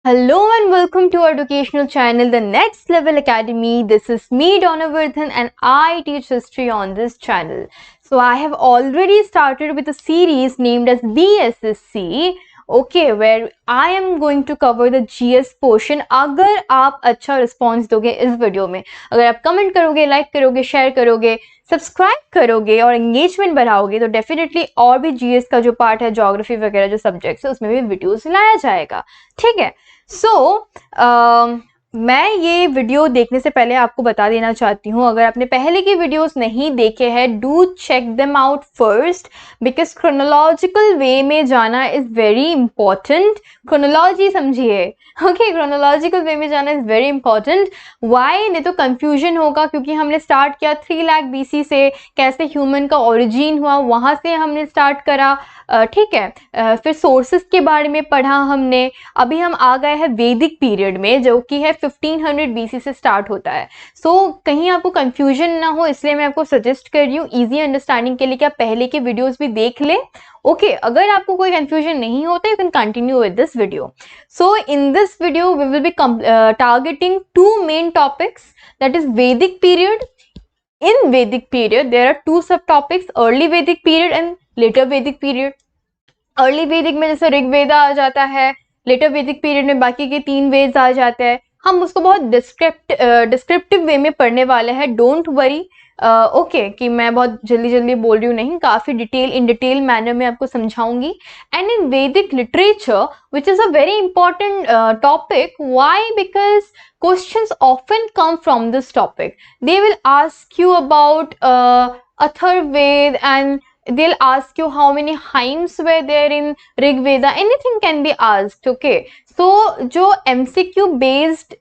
Hello and welcome to our educational channel, The Next Level Academy. This is me, Donna Vardhan, and I teach history on this channel. So I have already started with a series named as BSSC, okay, where I am going to cover the GS portion. अगर आप अच्छा response दोगे इस video में, अगर आप comment करोगे, like करोगे, शेयर करोगे, सब्सक्राइब करोगे और एंगेजमेंट बढ़ाओगे तो डेफिनेटली और भी जीएस का जो पार्ट है, ज्योग्राफी वगैरह जो सब्जेक्ट्स है, उसमें भी वीडियोस लाया जाएगा. ठीक है. सो मैं ये वीडियो देखने से पहले आपको बता देना चाहती हूँ, अगर आपने पहले की वीडियोस नहीं देखे हैं, do check them out first, because chronological way में जाना इज वेरी इंपॉर्टेंट. क्रोनोलॉजी समझिए, ओके, क्रोनोलॉजिकल वे में जाना इज वेरी इंपॉर्टेंट. वाई? नहीं तो कंफ्यूजन होगा, क्योंकि हमने स्टार्ट किया 3 लाख BC से, कैसे ह्यूमन का ओरिजिन हुआ वहाँ से हमने स्टार्ट करा. ठीक है. फिर सोर्सेस के बारे में पढ़ा हमने. अभी हम आ गए हैं वैदिक पीरियड में, जो कि है 1500 BC से स्टार्ट होता है. सो कहीं आपको कंफ्यूजन ना हो, इसलिए मैं आपको सजेस्ट कर रही हूँ इजी अंडरस्टैंडिंग के लिए कि आप पहले के वीडियोस भी देख लें. ओके, अगर आपको कोई कंफ्यूजन नहीं होता, you can continue with this video. So in this video we will be targeting 2 main topics, that is Vedic period. In Vedic period, there are 2 subtopics, early Vedic period and later Vedic period. Early वैदिक में जैसे ऋग्वेदा आ जाता है, letter वैदिक period में बाकी के 3 वेद्स आ जाते हैं. हम उसको बहुत डिस्क्रिप्टिव वे में पढ़ने वाले हैं. डोंट वरी, ओके, कि मैं बहुत जल्दी बोल रही हूँ, नहीं, काफ़ी डिटेल मैनर में आपको समझाऊंगी. And in Vedic literature, which is a very important topic. Why? Because questions often come from this topic. They will ask you about Atharvaved, and they'll ask you how many hymns were there in Rig Veda. Anything can be asked, okay. So जो MCQ based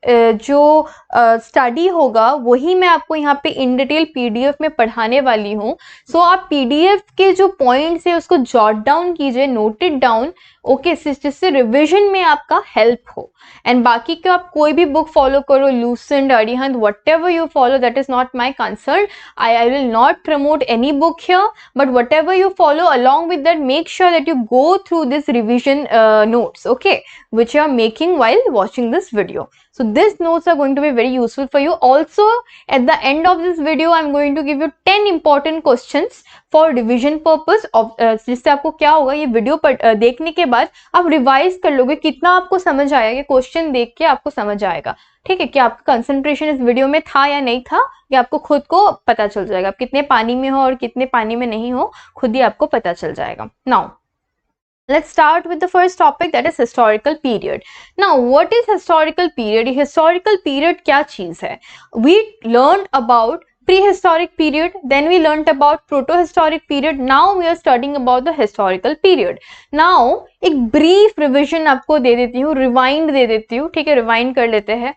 जो study होगा वही मैं आपको यहाँ पे in detail PDF में पढ़ाने वाली हूँ. सो आप PDF के जो पॉइंट्स है उसको जॉट डाउन कीजिए, नोट इट डाउन, ओके, जिससे रिविजन में आपका हेल्प हो. एंड बाकी का आप कोई भी बुक फॉलो करो, Lucent, Arihant, whatever you follow, that is not my concern. I will not promote any book here, but whatever you follow, along with that, make sure that you go through this revision notes, okay, which you are making while watching this video. So these notes are going to be very useful for you. Also, at the end of this video, I'm going to give you 10 important questions for revision purpose of जिससे आपको क्या होगा, ये video देखने के बाद आप revise कर लोगे कितना आपको समझ आया. ये क्वेश्चन देख के आपको समझ आएगा, ठीक है, कि आपका कंसंट्रेशन इस वीडियो में था या नहीं था, ये आपको खुद को पता चल जाएगा. आप कितने पानी में हो और कितने पानी में नहीं हो, खुद ही आपको पता चल जाएगा. Now let's start with the first topic, that is historical period. Now what is historical period? Historical period क्या चीज है? We learned about prehistoric period, then we learnt about protohistoric period. Now we are studying about the historical period. Now एक brief revision आपको दे देती हूँ, rewind दे देती हूँ, ठीक है, rewind कर लेते हैं.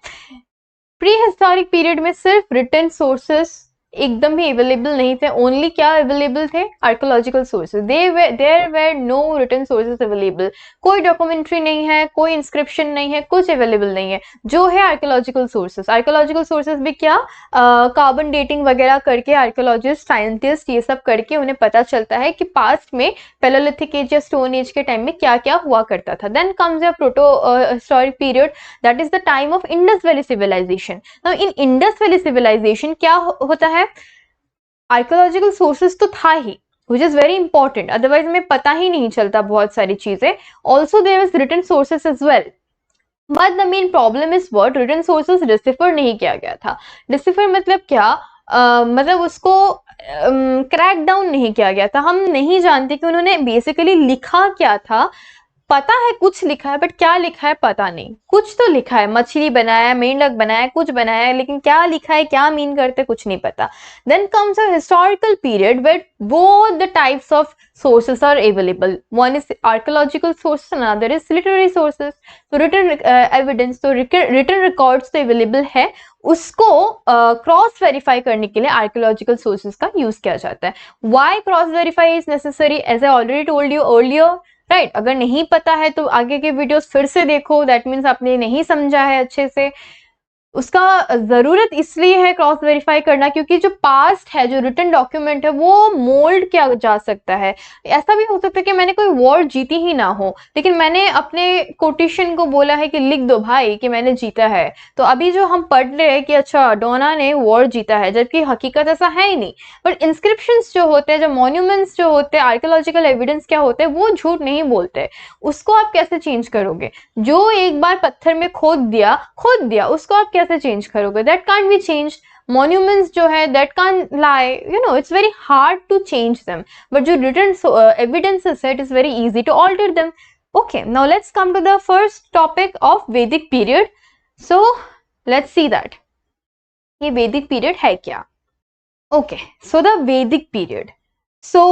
prehistoric period में सिर्फ written sources एकदम ही अवेलेबल नहीं थे. ओनली क्या अवेलेबल थे? Archaeological sources. There were no written sources available. कोई डॉक्यूमेंट्री नहीं है, कोई इंस्क्रिप्शन नहीं है, कुछ अवेलेबल नहीं है. जो है आर्कोलॉजिकल सोर्सेज. आर्कोलॉजिकल सोर्सेज भी क्या, कार्बन डेटिंग वगैरह करके आर्कोलॉजिस्ट, साइंटिस्ट, ये सब करके उन्हें पता चलता है कि पास्ट में पैलेलिथिक एज या स्टोन एज के टाइम में क्या क्या हुआ करता था. Then comes your proto historic period, that is the time of Indus valley civilisation. Now in Indus valley civilisation क्या होता है? आर्कोलॉजिकल सोर्सेज तो था ही, which is very important, otherwise हमें पता ही नहीं चलता बहुत सारी चीजें. Also there is written sources as well, but the main problem is what? written sources decipher नहीं किया गया था. decipher मतलब क्या? मतलब उसको क्रैक डाउन नहीं किया गया था. हम नहीं जानते कि उन्होंने बेसिकली लिखा क्या था. पता है कुछ लिखा है, बट क्या लिखा है पता नहीं. कुछ तो लिखा है, मछली बनाया, मेंढक बनाया, कुछ बनाया है, लेकिन क्या लिखा है, क्या मीन करते, कुछ नहीं पता. Then comes a historical period where both the types of sources are available. One is archaeological sources, another is literary sources. So written evidence, तो written records तो available है, उसको क्रॉस वेरीफाई करने के लिए आर्कियोलॉजिकल सोर्सेज का use किया जाता है. Why cross verify is necessary? As I already told you earlier, right. अगर नहीं पता है तो आगे के वीडियोस फिर से देखो, दैट मीन्स आपने नहीं समझा है अच्छे से. उसका ज़रूरत इसलिए है क्रॉस वेरीफाई करना क्योंकि जो पास्ट है, जो रिटन डॉक्यूमेंट है, वो मोल्ड किया जा सकता है। ऐसा भी हो सकता है कि मैंने कोई वॉर जीती ही ना हो, लेकिन मैंने अपने कोटेशन को बोला है कि लिख दो भाई कि मैंने जीता है। तो अभी जो हम पढ़ रहे हैं कि अच्छा डोना ने वॉर जीता है, जबकि हकीकत ऐसा है ही नहीं। बट इंस्क्रिप्शंस जो होते हैं, जो मॉन्यूमेंट्स जो होते हैं, आर्कियोलॉजिकल एविडेंस क्या होते हैं, वो झूठ नहीं बोलते। उसको आप कैसे चेंज करोगे? जो एक बार पत्थर में खोद दिया, उसको आप कैसे चेंज करोगे? That can't be changed. monuments जो है that can't lie, you know, it's very hard to change them, but जो written evidences है, it is very easy to alter them. Okay, now let's come to the first topic of Vedic period. So let's see that ये Vedic period है क्या? Okay, so the Vedic period. So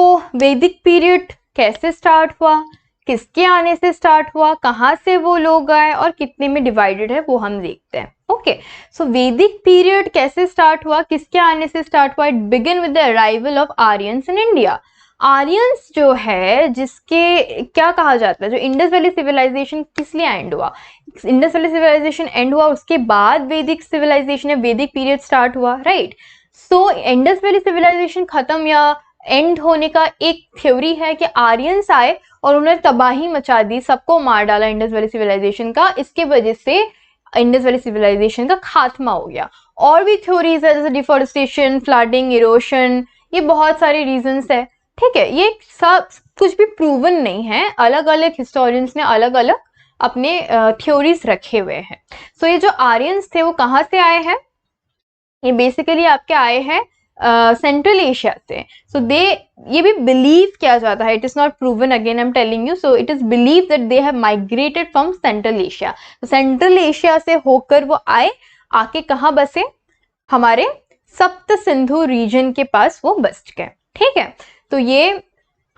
Vedic period कैसे start हुआ, किसके आने से start हुआ, कहाँ से वो लोग आए और कितने में डिवाइडेड है, वो हम देखते हैं। ओके, सो वैदिक पीरियड कैसे स्टार्ट हुआ, किसके आने से स्टार्ट हुआ? It begin with the arrival of Aryans in India. Aryans जो है, जिसके क्या कहा जाता है, जो इंडस वैली सिविलाइजेशन किस लिए एंड हुआ? इंडस वैली सिविलाइजेशन एंड हुआ, उसके बाद वैदिक सिविलाइजेशन या वैदिक पीरियड स्टार्ट हुआ, right? So Indus valley civilisation खत्म या एंड होने का एक थ्योरी है कि आर्यंस आए और उन्होंने तबाही मचा दी, सबको मार डाला इंडस वैली सिविलाइजेशन का, इसके वजह से इंडस वैली सिविलाइजेशन का खात्मा हो गया। और भी थ्योरीज है जैसे डिफॉरेस्टेशन, फ्लडिंग, इरोशन, ये बहुत सारे रीजंस है, ठीक है? ये सब कुछ भी प्रूवन नहीं है, अलग अलग हिस्टोरियंस ने अलग अलग अपने थ्योरीज रखे हुए हैं। सो ये जो आर्यंस थे वो कहाँ से आए हैं? ये बेसिकली आपके आए हैं सेंट्रल एशिया से। सो दे, ये भी बिलीव किया जाता है, it is not proven, again I am telling you, so it is believe that they have migrated from central Asia. Central Asia से होकर वो आए, आके कहाँ बसे? हमारे सप्त सिंधु रीजन के पास वो बस गए, ठीक है? तो ये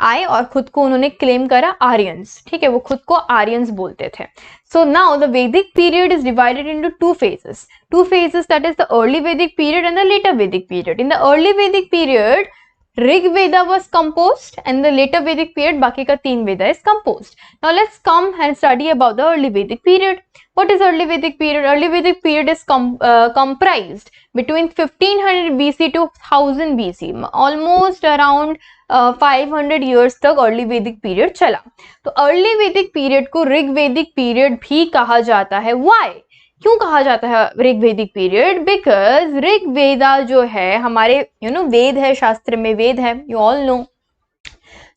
आए और खुद को उन्होंने क्लेम करा आर्यंस, ठीक है? वो खुद को आर्यंस बोलते थे। So now the Vedic period is divided into two phases, that is the early Vedic period and the later Vedic period. In the early Vedic period, Rig Veda was composed and the later Vedic period, बाकी का 3 Veda is composed. Now let's come and study about the early Vedic period. What is early Vedic period? Early Vedic period is comprised between 1500 BC to 1000 BC, almost around 500 years तक early वैदिक period चला। तो early वैदिक period को ऋग वैदिक period भी कहा जाता है। व्हाई? क्यों कहा जाता है ऋग वैदिक पीरियड? बिकॉज ऋग वेदा जो है हमारे वेद है, शास्त्र में वेद है, यू ऑल नो।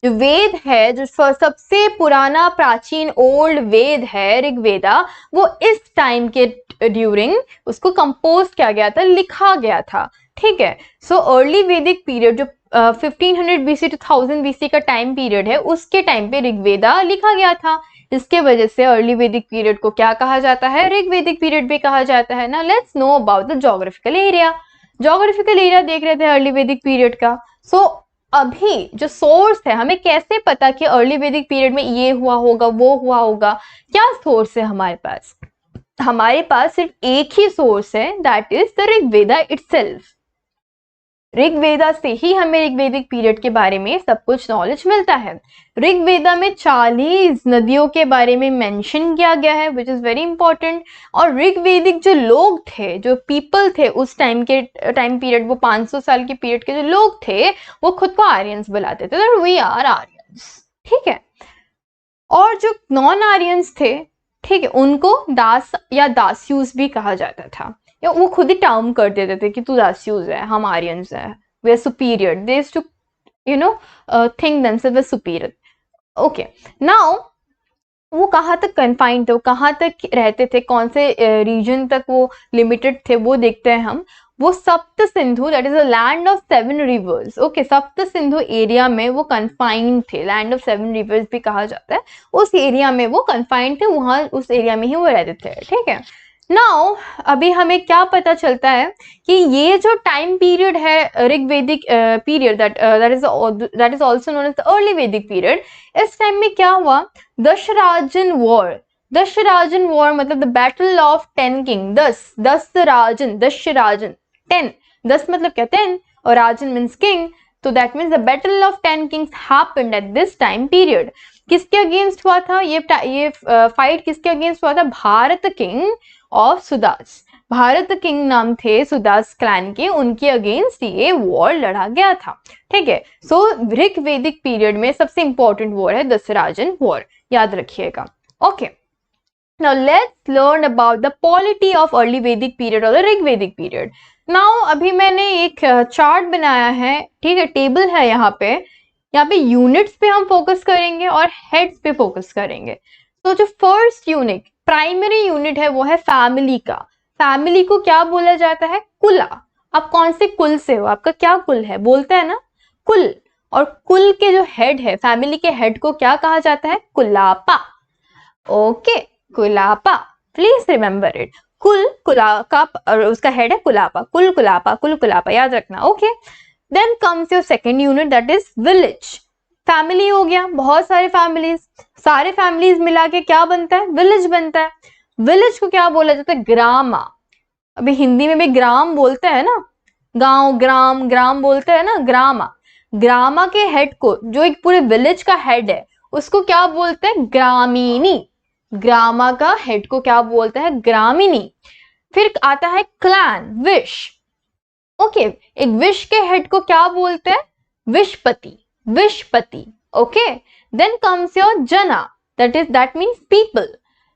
जो वेद है, जो सबसे पुराना प्राचीन ओल्ड वेद है ऋग्वेदा, वो इस टाइम के ड्यूरिंग उसको कंपोज किया गया था, लिखा गया था, ठीक है? सो अर्ली वैदिक पीरियड जो 1500 BC to 1000 BC का टाइम पीरियड है, उसके टाइम पे ऋग्वेदा लिखा गया था। इसके वजह से अर्ली वैदिक पीरियड को क्या कहा जाता है? ऋग्वेदिक पीरियड भी कहा जाता है ना। Let's know about the geographical area. Geographical area देख रहे थे अर्ली वैदिक पीरियड का। सो अभी जो सोर्स है, हमें कैसे पता कि अर्ली वैदिक पीरियड में ये हुआ होगा, वो हुआ होगा? क्या सोर्स है हमारे पास? हमारे पास सिर्फ एक ही सोर्स है, that is the Rigveda itself. Rigveda से ही हमें ऋग्वेदिक पीरियड के बारे में सब कुछ नॉलेज मिलता है। ऋग्वेदा में 40 नदियों के बारे में मेंशन किया गया है, विच इज वेरी इंपॉर्टेंट। और ऋग्वेदिक जो लोग थे, जो पीपल थे उस टाइम पीरियड, वो 500 साल के पीरियड के जो लोग थे, वो खुद को आर्यंस बुलाते थे, दैट वी आर आर्यंस, ठीक है? और जो नॉन आर्यंस थे, ठीक है, उनको दास या दास्यूस भी कहा जाता था, या वो खुद ही टर्म कर देते थे कि तू दास्यूस है, हम आर्यंस है, we are superior, they used to think themselves as superior. Okay, now वो कहाँ तक कन्फाइंड थे, वो कहाँ तक रहते थे, कौन से रीजन तक वो लिमिटेड थे, वो देखते हैं हम। वो सप्त Sindhu, that is the land of 7 reverse. Okay, सप्त सिंधु एरिया में वो कन्फाइंड थे, लैंड ऑफ 7 रिवर्स भी कहा जाता है। उस एरिया में वो कन्फाइंड थे, वहाँ उस एरिया में ही वो रहते थे, ठीक है? नाउ अभी हमें क्या पता चलता है कि ये जो टाइम पीरियड है Rigvedic period, that is also known as the early वैदिक पीरियड। इस टाइम में क्या हुआ? दशराजन वॉर। दशराजन वॉर मतलब the battle of 10 king. Dasharajan 10, 10 मतलब क्या? 10, और राजन मीन्स किंग, तो that means the battle of 10 kings happened at this time period. किसके अगेंस्ट हुआ था ये फाइट? किसके अगेंस्ट हुआ था? Bharat king of Sudas. Bharat king नाम थे सुदास क्लैन के, उनके अगेंस्ट ये वॉर लड़ा गया था। ठीक है, सो ऋग वैदिक पीरियड में सबसे इंपॉर्टेंट वॉर है दशराजन वॉर, याद रखिएगा। Okay, now let's learn about the polity of early Vedic period or the Rig वैदिक पीरियड। नाउ अभी मैंने एक चार्ट बनाया है, ठीक है, टेबल है यहाँ पे यूनिट्स पे हम फोकस करेंगे और हेड्स पे फोकस करेंगे। तो जो फर्स्ट यूनिट, प्राइमरी यूनिट है वो है फैमिली का। फैमिली को क्या बोला जाता है? कुला। आप कौन से कुल से हो, आपका क्या कुल है, बोलते हैं ना कुल। और कुल के जो हेड है, फैमिली के हेड को क्या कहा जाता है? कुलापा। ओके, कुलापा, प्लीज रिमेंबर इट। कुल कुलापा और उसका हेड है कुलापा, कुल कुलापा, कुल कुलापा, याद रखना। Okay, then comes your second unit that is village. Family हो गया, बहुत सारे फैमिलीज, सारे फैमिलीज मिला के क्या बनता है? विलेज बनता है। विलेज को क्या बोला जाता है? ग्रामा। अभी हिंदी में भी ग्राम बोलते हैं ना, गांव, ग्राम, ग्राम बोलते हैं ना, ग्रामा। ग्रामा के हेड को, जो एक पूरे विलेज का हेड है, उसको क्या बोलते हैं? ग्रामीणी। ग्रामा का हेड को क्या बोलते हैं? ग्रामीणी। फिर आता है क्लैन, विश। ओके, एक विश के हेड को क्या बोलते हैं? विशपति, विशपति। ओके, देन कम्स योर जना, that means people.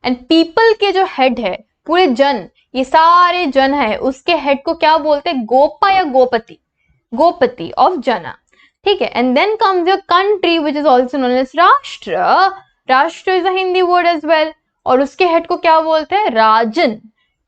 And people के जो हेड है, पूरे जन, ये सारे जन है, उसके हेड को क्या बोलते हैं? गोपा या गोपति, गोपति ऑफ जना। ठीक है, and then comes your country which is also known as rashtra. Rashtra is a Hindi word as well, और उसके हेड को क्या बोलते हैं? राजन।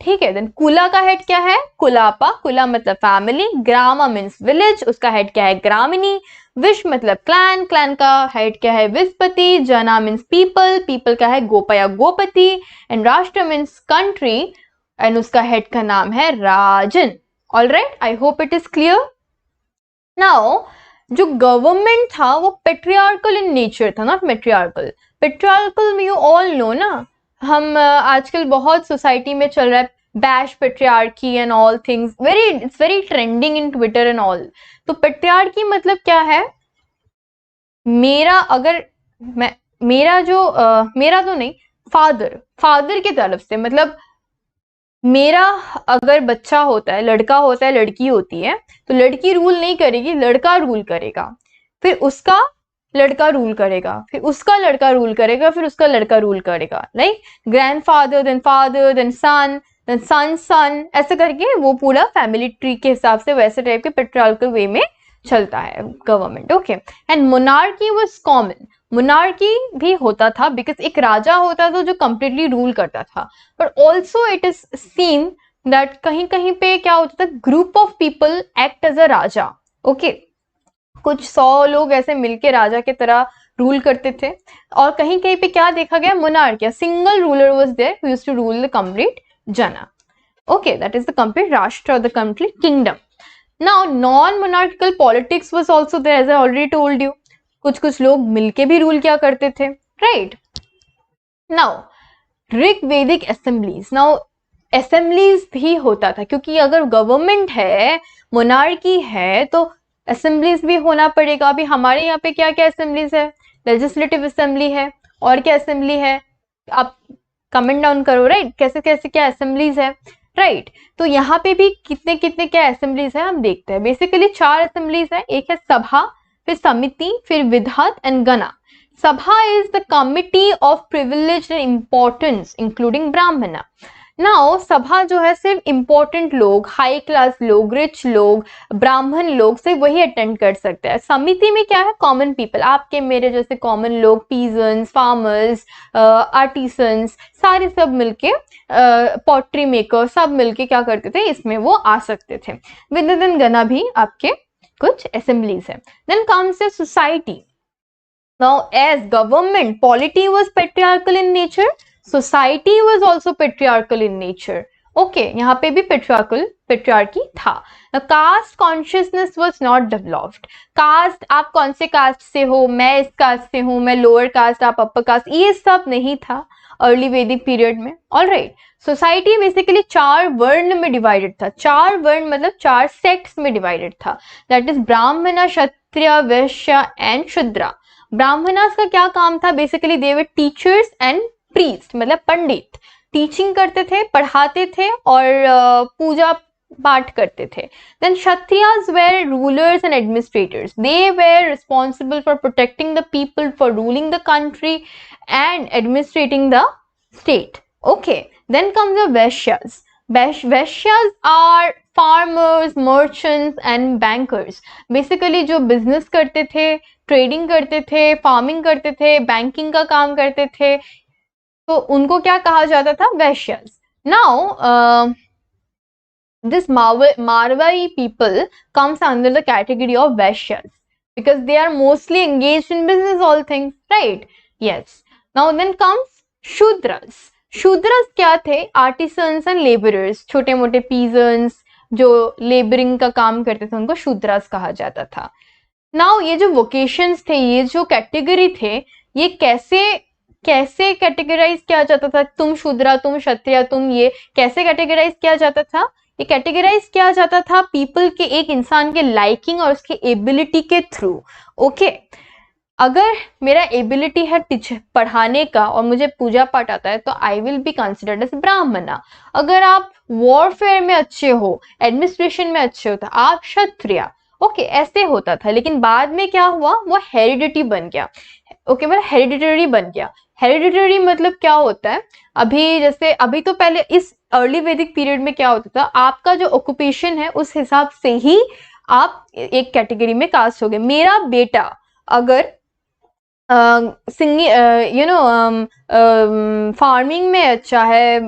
ठीक है, देन कुला का हेड क्या है? कुलापा। कुला मतलब फैमिली, ग्रामा मीन्स विलेज, उसका हेड क्या है? ग्रामीणी। विश मतलब क्लैन, क्लैन का हेड क्या है? विस्पति। जना मीन्स पीपल, पीपल का है गोपा या गोपति। एंड राष्ट्र मीन्स कंट्री, एंड उसका हेड का नाम है राजन। All right, I hope it is clear. Now जो गवर्नमेंट था वो पेट्रियार्कल इन नेचर था, नॉट मेट्रियार्कल। पेट्रियार्कल में यू ऑल नो ना, हम आजकल बहुत सोसाइटी में चल रहा है bash patriarchy and all things, it's very trending in Twitter and all. तो पेट्रियार्की मतलब क्या है? मेरा अगर मेरा तो नहीं, फादर की तरफ से, मतलब मेरा अगर बच्चा होता है, लड़का होता है, लड़की होती है, तो लड़की रूल नहीं करेगी, लड़का रूल करेगा। फिर उसका लड़का रूल करेगा, फिर उसका लड़का रूल करेगा, फिर उसका लड़का रूल करेगा, like grandfather, then father, then son, then son son, ऐसे करके वो पूरा फैमिली ट्री के हिसाब से वैसे टाइप के पेट्रियार्कल वे में चलता है government. Okay, and monarchy was common. Monarchy भी होता था बिकॉज एक राजा होता था जो कंप्लीटली रूल करता था, but also it is seen that कहीं कहीं पे क्या होता था? Group of people act as a raja. Okay, कुछ 100 लोग ऐसे मिलके राजा की तरह रूल करते थे। और कहीं कहीं पे क्या देखा गया? Monarchy, single ruler was there who used to rule the complete जना। Okay, that is the complete राष्ट्र और the complete kingdom. Now non monarchical politics was also there, as I already told you. कुछ लोग मिलके भी rule क्या करते थे, राइट? नाउ ऋग वैदिक असेंबलीज, नाउ असेंबलीज भी होता था, क्योंकि अगर गवर्नमेंट है, मोनार्की है, तो असेंबलीज भी होना पड़ेगा। अभी हमारे यहाँ पे क्या क्या असेंबलीज है? लेजिस्लेटिव असेंबली है, और क्या असेंबली है? आप कमेंट डाउन करो, राइट? कैसे कैसे क्या असेंबलीज है, राइट? तो यहाँ पे भी कितने कितने क्या असेंबलीज है हम देखते हैं। बेसिकली 4 असेंबलीज है, एक है सभा, फिर समिति, फिर विधात एंड गणा। सभा is the committee of privilege and importance including ब्राह्मणा। नाउ सभा जो है सिर्फ इंपॉर्टेंट लोग, हाई क्लास लोग, रिच लोग, ब्राह्मण लोग से वही अटेंड कर सकते हैं। समिति में क्या है? कॉमन पीपल, आपके मेरे जैसे कॉमन लोग, पीजन्स, फार्मर्स, आर्टिसंस, सारे सब मिलके, पॉटरी मेकर, सब मिलके क्या करते थे? इसमें वो आ सकते थे। विद गणा भी आपके कुछ असेंबलीज है। Then comes the society. Now as government polity was patriarchal in nature, society was also patriarchal in nature. Okay, यहाँ पे भी patriarchy था। Caste consciousness was not developed. Caste, आप कौन से कास्ट से हो, मैं इस कास्ट से हूँ, मैं लोअर कास्ट, आप अपर कास्ट, ये सब नहीं था अर्ली वैदिक पीरियड में। ऑल राइट, सोसाइटी बेसिकली 4 वर्ण में डिवाइडेड था। 4 वर्ण मतलब 4 सेक्ट्स में डिवाइडेड था, दैट इज ब्राह्मण, क्षत्रिय, वैश्य एंड शूद्रा। ब्राह्मणास का क्या काम था? Basically they were teachers and priest, मतलब पंडित। टीचिंग करते थे, पढ़ाते थे और पूजा पाठ करते थे. Then Kshatriyas were rulers and administrators. They were responsible for protecting the people, for ruling the country and administrating the state. Okay, then comes the Vaishyas. Vaishyas are farmers, merchants and bankers. Basically जो business करते थे, trading करते थे, farming करते थे, banking का काम करते थे, तो उनको क्या कहा जाता था? Vaishyas. Now this Marwari people comes under the category of Vaishyas because they are mostly engaged in business all things, right? Yes. Now then comes Shudras. Shudras क्या थे? Artisans and laborers, छोटे मोटे peasants जो labouring का काम करते थे उनको शूद्रास कहा जाता था. नाउ ये जो वोकेशंस थे, ये जो कैटेगरी थे, ये कैसे कैटेगराइज किया जाता था? तुम शूद्रा, तुम क्षत्रिय, तुम ये कैसे कैटेगराइज किया जाता था? ये कैटेगराइज किया जाता था पीपल के, एक इंसान के लाइकिंग और उसके एबिलिटी के थ्रू. ओके, अगर मेरा एबिलिटी है पढ़ाने का और मुझे पूजा पाठ आता है तो I will be considered as Brahmana. अगर आप वॉरफेयर में अच्छे हो, एडमिनिस्ट्रेशन में अच्छे हो तो आप क्षत्रिय. ओके, ऐसे होता था. लेकिन बाद में क्या हुआ? वो हेरिडिटी बन गया. ओके, मतलब हेरिडिटरी बन गया. हेरिडिटरी मतलब क्या होता है? अभी तो पहले इस अर्ली वैदिक पीरियड में क्या होता था? आपका जो ऑक्यूपेशन है उस हिसाब से ही आप एक कैटेगरी में कास्ट हो गए. मेरा बेटा अगर फार्मिंग में अच्छा है,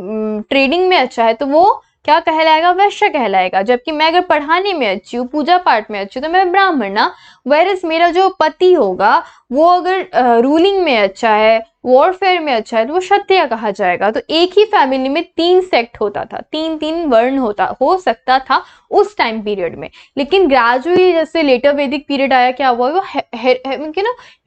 ट्रेडिंग में अच्छा है, तो वो क्या कहलाएगा? वैश्य कहलाएगा. जबकि मैं अगर पढ़ाने में अच्छी हूँ, पूजा पाठ में अच्छी हूँ, तो मैं ब्राह्मण ना. वेरस मेरा जो पति होगा वो अगर रूलिंग में अच्छा है, वॉरफेयर में अच्छा है, तो वो क्षत्रिय कहा जाएगा. तो एक ही फैमिली में 3 सेक्ट होता था, 3 वर्ण हो सकता था उस टाइम पीरियड में. लेकिन ग्रेजुअली जैसे लेटर वैदिक पीरियड आया, क्या हुआ? वो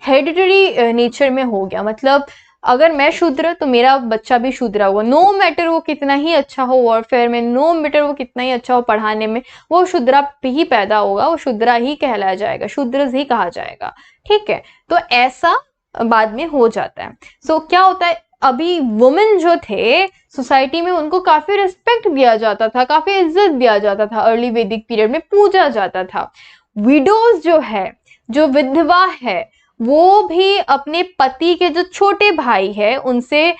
हेरिडिटरी नेचर में हो गया. मतलब अगर मैं शूद्र तो मेरा बच्चा भी शूद्र हुआ. नो मैटर वो कितना ही अच्छा हो वॉरफेयर में, नो मैटर वो कितना ही अच्छा हो पढ़ाने में, वो शूद्रा ही पैदा होगा, वो शूद्रा ही कहलाया जाएगा, शूद्र ही कहा जाएगा. ठीक है, तो ऐसा बाद में हो जाता है. सो क्या होता है? अभी वुमेन जो थे सोसाइटी में उनको काफी रिस्पेक्ट दिया जाता था, काफी इज्जत दिया जाता था. अर्ली वैदिक पीरियड में पूजा जाता था. विडोज जो है, जो विधवा है, वो भी अपने पति के जो छोटे भाई है उनसे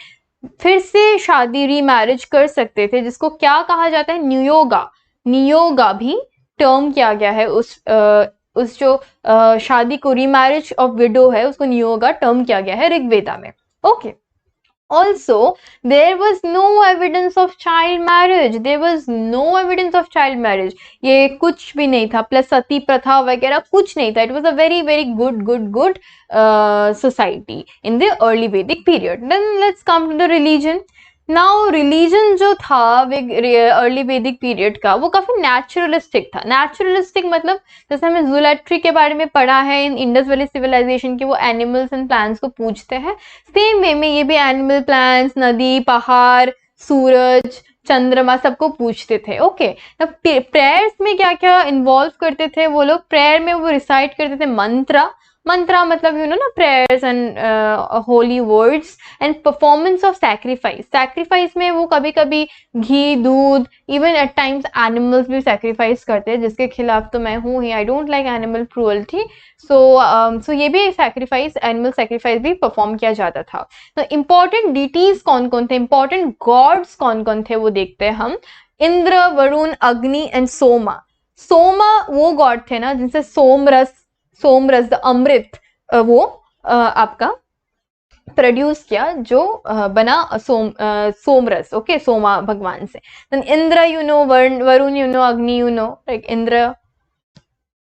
फिर से शादी रीमैरिज कर सकते थे, जिसको क्या कहा जाता है? नियोगा. नियोगा भी टर्म किया गया है उस जो शादी को, रीमैरिज ऑफ विडो है उसको नियोगा टर्म किया गया है ऋग्वेदा में. Okay, also there was no evidence of child marriage. There was no evidence of child marriage. ये कुछ भी नहीं था, प्लस सती प्रथा वगैरह कुछ नहीं था. It was a very very good society in the early Vedic period. Then let's come to the religion. Now religion जो था अर्ली वैदिक पीरियड का, वो काफी नेचुरलिस्टिक था. नेचुरलिस्टिक मतलब जैसे हमें जूलैट्री के बारे में पढ़ा है इन इंडस वैली सिविलाइजेशन की, वो एनिमल्स एंड प्लांट्स को पूजते हैं. सेम वे में ये भी एनिमल, प्लांट्स, नदी, पहाड़, सूरज, चंद्रमा सबको पूछते थे. ओके, तब प्रेयर्स में क्या क्या इन्वॉल्व करते थे वो लोग? प्रेयर में वो रिसाइट करते थे मंत्रा. मंत्रा मतलब यू नो ना, prayers and holy words and performance of sacrifice. Sacrifice में वो कभी कभी घी, दूध, इवन एट टाइम्स एनिमल्स भी सैक्रिफाइस करते हैं, जिसके खिलाफ तो मैं हूँ ही. I don't like animal cruelty. So ये भी सैक्रिफाइस, एनिमल सैक्रिफाइस भी परफॉर्म किया जाता था. तो इंपॉर्टेंट डिटीज कौन कौन थे, इंपॉर्टेंट गॉड्स कौन कौन थे वो देखते हैं हम. इंद्र, वरुण, अग्नि एंड सोमा. सोमा वो गॉड थे ना जिनसे सोमरस द अमृत वो आपका प्रोड्यूस किया, जो बना सोमरस. ओके, सोमा भगवान से. Then Indra you know, Varun you know, Agni you know, like Indra.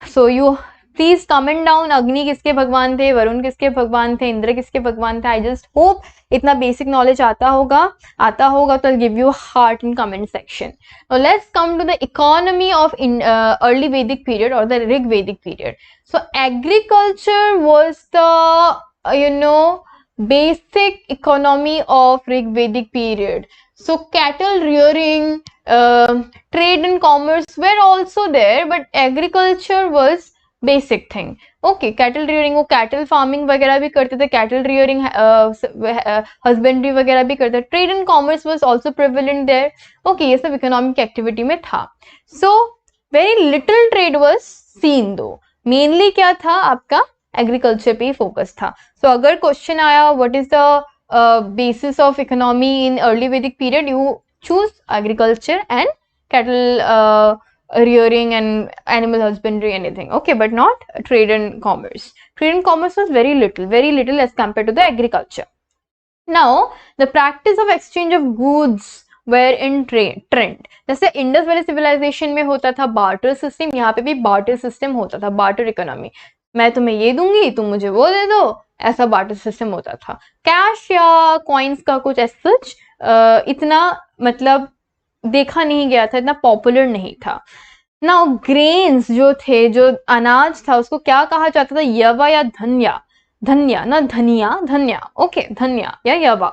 So you please comment down Agni किसके भगवान थे, वरुण किसके भगवान थे, इंद्र किसके भगवान थे. आई जस्ट होप इतना बेसिक नॉलेज आता होगा तो I'll give you a heart in comment section. Now let's come to the economy of early Vedic period or the Rig Vedic period. So agriculture was the basic economy of Rig Vedic period. So cattle rearing, trade and commerce were also there, but agriculture was basic thing. Okay, cattle rearing, वो cattle farming वगैरह भी करते थे, cattle rearing husbandry वगैरह भी करते थे. Trade and commerce was also prevalent there. Okay, ये सब इकोनॉमिक एक्टिविटी में था. So very little trade was seen though. Mainly क्या था आपका, एग्रीकल्चर पे ही फोकस था. सो अगर क्वेश्चन आया what is the basis of economy in early वैदिक period, you choose agriculture and cattle rearing and animal husbandry, anything. Okay, but not trade and commerce. Trade and commerce was very little as compared to the agriculture. Now the practice of exchange of goods were in trend. जैसे Indus valley civilisation में होता था barter system, यहाँ पे भी barter system होता था, barter economy. मैं तुम्हें ये दूंगी, तुम मुझे वो दे दो, ऐसा बार्टर सिस्टम होता था. कैश या कॉइन्स का कुछ सच इतना मतलब देखा नहीं गया था, इतना पॉपुलर नहीं था. नाउ ग्रेन्स जो थे, जो अनाज था, उसको क्या कहा जाता था, यवा या धन्या. धन्या ना धनिया, धन्या. ओके, धन्या या यवा,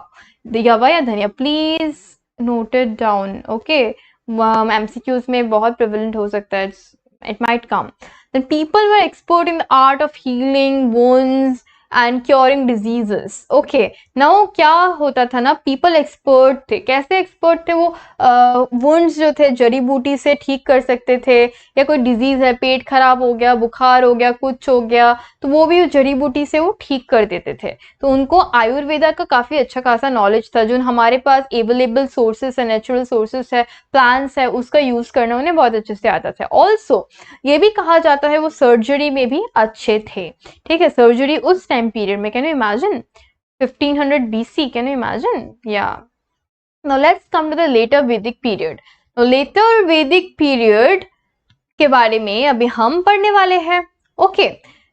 यवा या धनिया. Please note it down. Okay, MCQs में बहुत प्रेवलेंट हो सकता है, it might come. Then people were expert in the art of healing wounds and curing diseases. Okay, now क्या होता था ना, people expert थे. कैसे expert थे वो, wounds जो थे जड़ी बूटी से ठीक कर सकते थे, या कोई डिजीज है, पेट खराब हो गया, बुखार हो गया, कुछ हो गया, तो वो भी जड़ी बूटी से वो ठीक कर देते थे. तो उनको आयुर्वेदा का काफी अच्छा खासा नॉलेज था. जो हमारे पास अवेलेबल सोर्सेस है, नेचुरल सोर्सेस है, प्लांट्स है, उसका यूज करना उन्हें बहुत अच्छे से आता था. ऑल्सो ये भी कहा जाता है वो सर्जरी में भी अच्छे थे. ठीक है, सर्जरी उस टाइम पीरियड में, can you imagine 1500 BC, can you imagine. या now let's come to the later वैदिक पीरियड. लेटर वैदिक पीरियड के बारे में अभी हम पढ़ने वाले हैं. Okay,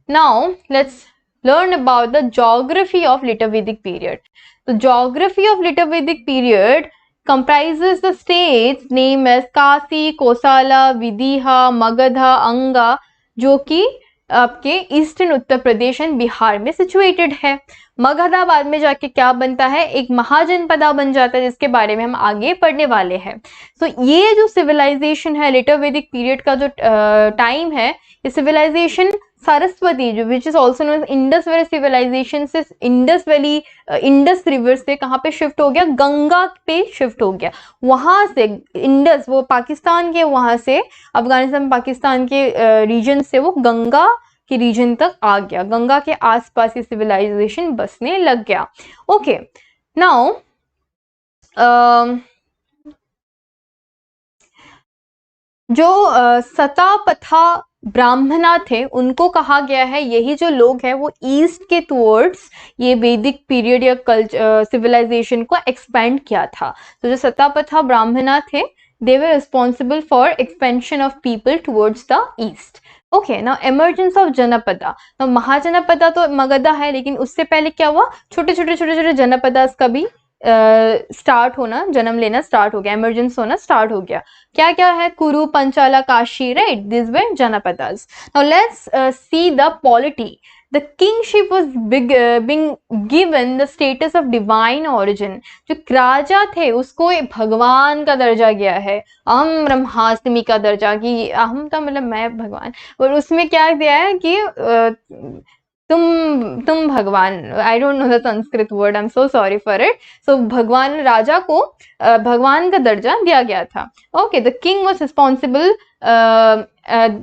now let's learn about the geography of later Vedic period. The geography of later Vedic period comprises the states named as Kasi, Kosala, Vidisha, Magadha, Anga, जो कि आपके ईस्टर्न उत्तर प्रदेश एंड बिहार में सिचुएटेड है. मगधा बाद में जाके क्या बनता है, एक महाजनपदा बन जाता है, जिसके बारे में हम आगे पढ़ने वाले हैं. तो ये जो सिविलाइजेशन है लेटर वैदिक पीरियड का जो टाइम है, ये सिविलाइजेशन सरस्वती जो which is also known as Indus valley civilisation से इंडस रिवर से कहाँ पे शिफ्ट हो गया, गंगा पे शिफ्ट हो गया. वहां से इंडस, वो पाकिस्तान के, वहां से अफगानिस्तान पाकिस्तान के रीजन से वो गंगा के रीजन तक आ गया. गंगा के आसपास ये सिविलाइजेशन बसने लग गया. ओके, नाउ जो सतापथा ब्राह्मणा थे उनको कहा गया है, यही जो लोग हैं वो ईस्ट के टुवर्ड्स ये वैदिक पीरियड या कल्चर सिविलाइजेशन को एक्सपेंड किया था. तो जो सतापथा ब्राह्मणा थे, they were responsible for expansion of people towards the east. Okay, now emergence of Janapada. तो महाजनपदा तो मगधा है, लेकिन उससे पहले क्या हुआ, छोटे छोटे जनपदास का भी स्टार्ट होना, जन्म लेना स्टार्ट हो गया, इमरजेंस होना स्टार्ट हो गया. क्या क्या है, Kuru, Panchala, Kashi, right, this were Janapadas. Now let's see the polity. The kingship was being given the status of divine origin. जो राजा थे उसको भगवान का दर्जा गया है, अहम ब्रह्मास्मि का दर्जा, कि अहम तो मतलब मैं भगवान, और उसमें क्या दिया है कि तुम भगवान. I don't know the Sanskrit word, I am so sorry for it. So भगवान, राजा को भगवान का दर्जा दिया गया था. Okay, the king was responsible,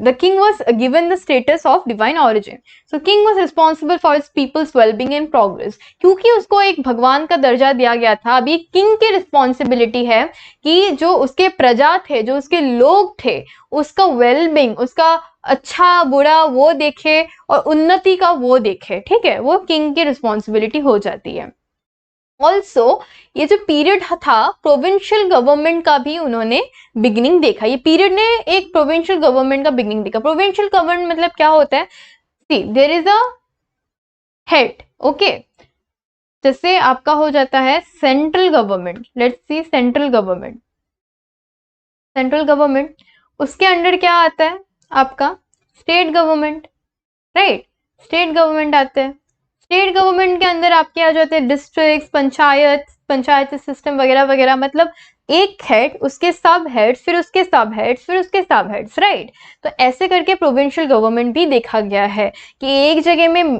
the king was given the status of divine origin. So king was responsible for his people's well-being and progress. क्योंकि उसको एक भगवान का दर्जा दिया गया था, अभी किंग की रिस्पॉन्सिबिलिटी है कि जो उसके प्रजा थे, जो उसके लोग थे, उसका वेलबींग, उसका अच्छा बुरा वो देखे और उन्नति का वो देखे. ठीक है, वो किंग की रिस्पॉन्सिबिलिटी हो जाती है. ऑल्सो ये जो पीरियड था, प्रोविंशियल गवर्नमेंट का भी उन्होंने बिगिनिंग देखा. ये पीरियड ने एक प्रोविंशियल गवर्नमेंट का बिगिनिंग देखा. प्रोविंशियल गवर्नमेंट मतलब क्या होता है, see there is a head. Okay, जैसे आपका हो जाता है central government. Let's see central government. Central government, उसके अंडर क्या आता है आपका, state government, right, state government आते हैं. स्टेट गवर्नमेंट के अंदर आपके आ जाते हैं डिस्ट्रिक्ट, पंचायत सिस्टम वगैरह वगैरह. मतलब एक हेड, उसके सब हेड्स, फिर उसके सब हेड्स, फिर उसके सब हेड्स, राइट। तो ऐसे करके प्रोविंशियल गवर्नमेंट भी देखा गया है कि एक जगह में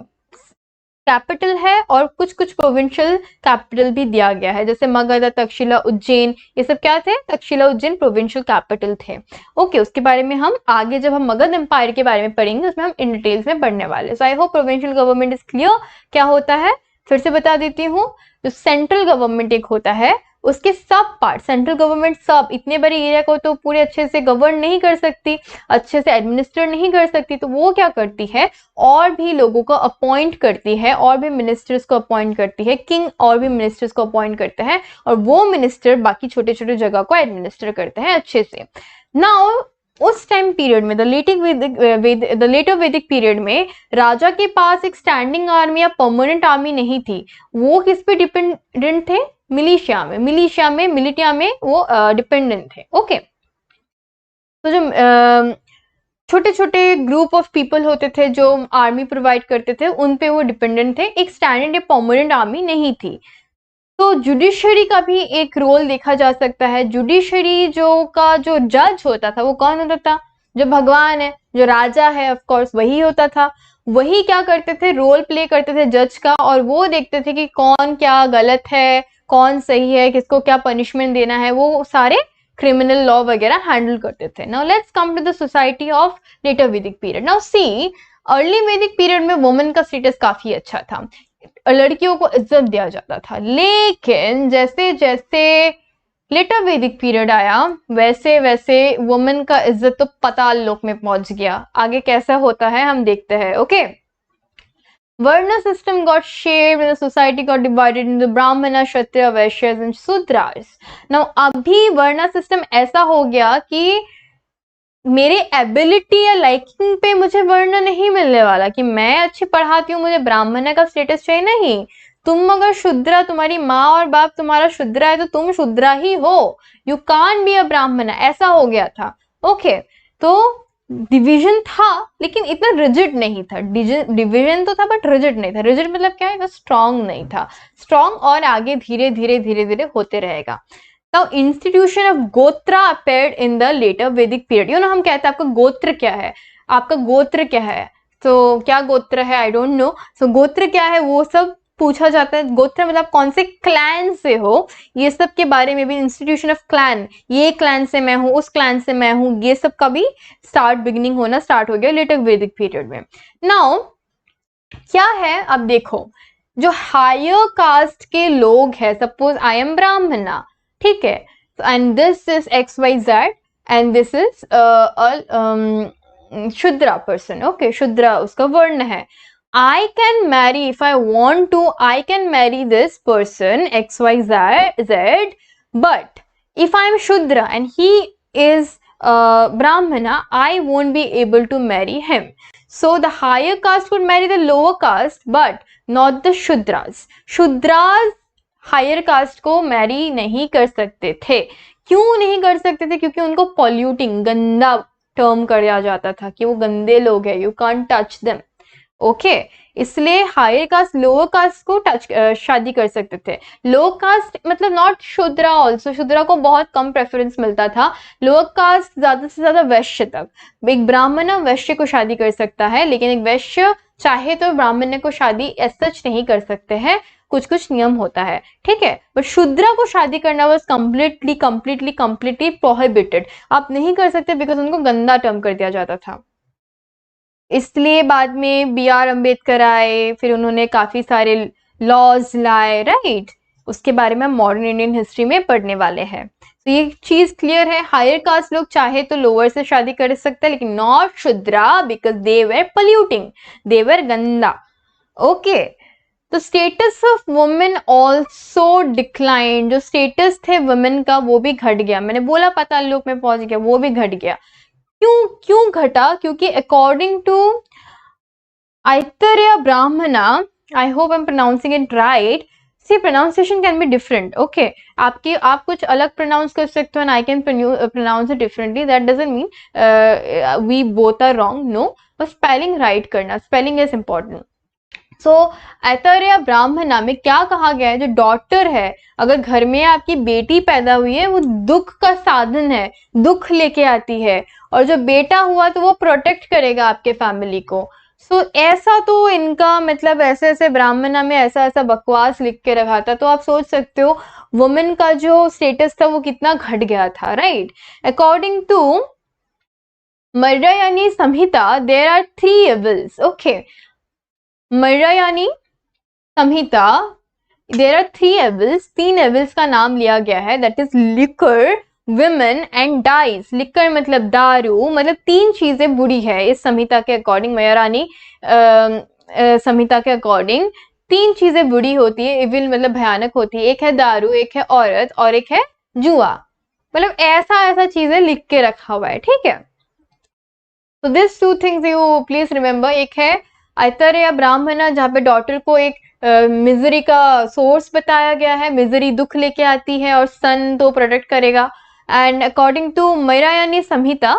कैपिटल है और कुछ कुछ प्रोविंशियल कैपिटल भी दिया गया है, जैसे मगध, तक्षशिला, उज्जैन, ये सब क्या थे, तक्षशिला उज्जैन प्रोविंशियल कैपिटल थे। ओके, उसके बारे में हम आगे जब हम मगध एम्पायर के बारे में पढ़ेंगे उसमें हम इन डिटेल्स में पढ़ने वाले। So I hope provincial government is clear. क्या होता है फिर से बता देती हूँ। जो सेंट्रल गवर्नमेंट एक होता है, उसके सब पार्ट, सेंट्रल गवर्नमेंट सब इतने बड़े एरिया को तो पूरे अच्छे से गवर्न नहीं कर सकती, अच्छे से एडमिनिस्टर नहीं कर सकती, तो वो क्या करती है, और भी लोगों को अपॉइंट करती है, और भी मिनिस्टर्स को अपॉइंट करती है, किंग और भी मिनिस्टर्स को अपॉइंट करते हैं, और वो मिनिस्टर बाकी छोटे छोटे जगह को एडमिनिस्टर करते हैं अच्छे से। नाउ उस टाइम पीरियड में, द लेटर वैदिक पीरियड में राजा के पास एक स्टैंडिंग आर्मी या परमानेंट आर्मी नहीं थी। वो किस पे डिपेंडेंट थे, मिलिशिया में वो डिपेंडेंट थे। ओके, तो जो छोटे छोटे ग्रुप ऑफ पीपल होते थे जो आर्मी प्रोवाइड करते थे, उन पे वो डिपेंडेंट थे, एक स्टैंडर्ड या परमानेंट आर्मी नहीं थी। तो जुडिशरी का भी एक रोल देखा जा सकता है। जुडिशरी जो जज होता था वो कौन होता था, जो भगवान है, जो राजा है, ऑफ कोर्स वही होता था। वही क्या करते थे, रोल प्ले करते थे जज का, और वो देखते थे कि कौन क्या गलत है, कौन सही है, किसको क्या पनिशमेंट देना है, वो सारे क्रिमिनल लॉ वगैरह हैंडल करते थे। Now let's come to the society of later वैदिक पीरियड। नाउ सी, अर्ली वैदिक पीरियड में वुमेन का स्टेटस काफी अच्छा था, लड़कियों को इज्जत दिया जाता था। लेकिन जैसे जैसे लेटर वैदिक पीरियड आया, वैसे वैसे वुमेन का इज्जत तो पाताल लोक में पहुंच गया। आगे कैसा होता है हम देखते हैं। Okay, Varna system got shaped and the society got divided into Brahmana, Kshatriya, Vaishyas and Sudras. Now अभी वर्णा सिस्टम ऐसा हो गया कि मेरे एबिलिटी या लाइकिंग पे मुझे वर्ण नहीं मिलने वाला कि मैं अच्छी पढ़ाती हूँ मुझे ब्राह्मण का स्टेटस चाहिए। नहीं, तुम अगर शूद्रा, तुम्हारी माँ और बाप तुम्हारा शूद्रा है तो तुम शूद्रा ही हो, यू कांट बी अ ब्राह्मण, ऐसा हो गया था। ओके, तो डिवीजन था लेकिन इतना रिजिड नहीं था। डिवीजन तो था बट रिजिड नहीं था। रिजिड मतलब क्या है, स्ट्रॉन्ग नहीं था। स्ट्रॉन्ग और आगे धीरे धीरे धीरे धीरे होते रहेगा। Now institution of गोत्रा appeared in the later Vedic period. You know, हम कहते हैं आपका गोत्र क्या है, आपका गोत्र क्या है, तो क्या गोत्र है, आई डोंट नो। सो गोत्र क्या है वो सब पूछा जाता है। गोत्र मतलब कौन से क्लैन से हो, ये सब के बारे में भी। इंस्टीट्यूशन ऑफ क्लैन, ये क्लैन से मैं हूँ, उस क्लैन से मैं हूँ, ये सब का भी बिगिनिंग होना स्टार्ट हो गया लेटर वैदिक पीरियड में। नाउ क्या है, अब देखो, जो हायर कास्ट के लोग हैं, सपोज आई एम ब्राह्मणा, ठीक है, and this is XYZ and this is Shudra person. Okay, Shudra उसका वर्ण है। I can marry, if I want to, I can marry this person XYZ, but if I am Shudra and he is Brahmana, I won't be able to marry him. So the higher caste would marry the lower caste, but not the Shudras. Shudras higher caste को marry नहीं कर सकते थे। क्यों नहीं कर सकते थे, क्योंकि उनको पॉल्यूटिंग, गंदा टर्म किया जाता था कि वो गंदे लोग हैं, you can't touch them. Okay, इसलिए हायर कास्ट लोअर कास्ट को शादी कर सकते थे। लो कास्ट मतलब नॉट शूद्रा ऑल्सो, शूद्रा को बहुत कम प्रेफरेंस मिलता था। लोअर कास्ट ज्यादा से ज्यादा वैश्य तक। एक ब्राह्मण वैश्य को शादी कर सकता है, लेकिन एक वैश्य चाहे तो ब्राह्मण को शादी एज सच नहीं कर सकते हैं, कुछ कुछ नियम होता है, ठीक है। बट शूद्रा को शादी करना वाज कंप्लीटली प्रोहिबिटेड। आप नहीं कर सकते बिकॉज उनको गंदा टर्म कर दिया जाता था। इसलिए बाद में BR अम्बेडकर आए, फिर उन्होंने काफी सारे लॉज लाए, राइट। उसके बारे में मॉडर्न इंडियन हिस्ट्री में पढ़ने वाले हैं। तो ये चीज क्लियर है, हायर कास्ट लोग चाहे तो लोअर से शादी कर सकते हैं, लेकिन not Shudra because they were polluting, they were गंदा। ओके, तो status of women also decline, जो स्टेटस थे वुमेन का वो भी घट गया। मैंने बोला पाताल लोक में पहुंच गया, वो भी घट गया। क्यों घटा, क्योंकि according to Aitareya Brahmana, I hope I am pronouncing it right, see pronunciation can be different. Okay, आप कुछ अलग प्रोनाउंस कर सकते हो and I can pronounce it differently, that doesn't mean we both are wrong, no, बस स्पेलिंग राइट करना, spelling is important. So Aitareya Brahmana में क्या कहा गया है, जो डॉटर है, अगर घर में आपकी बेटी पैदा हुई है वो दुख का साधन है, दुख लेके आती है, और जो बेटा हुआ तो वो प्रोटेक्ट करेगा आपके फैमिली को। सो ऐसा तो इनका मतलब ऐसे ऐसे ब्राह्मणा में ऐसा ऐसा बकवास लिख के रखा था, तो आप सोच सकते हो वुमेन का जो स्टेटस था वो कितना घट गया था, right. According to Maitrayani Samhita there are 3 evils, okay. Maitrayani Samhita there are 3 evils, 3 evils का नाम लिया गया है, that is liquor, women and dice. Liquor मतलब दारू, मतलब 3 चीजें बुरी है इस संहिता के अकॉर्डिंग, मर्यायणी संहिता के अकॉर्डिंग 3 चीजें बुरी होती है, इविल मतलब भयानक होती है। एक है दारू, एक है औरत और एक है जुआ, मतलब ऐसा ऐसा चीजें लिख के रखा हुआ है, ठीक है। तो this 2 things you please remember. एक है ऐतरेय ब्राह्मणा जहाँ पे डॉटर को एक मिजरी का सोर्स बताया गया है, मिजरी दुख लेके आती है, और सन तो प्रोटेक्ट करेगा। एंड अकॉर्डिंग टू मर्यायणी संहिता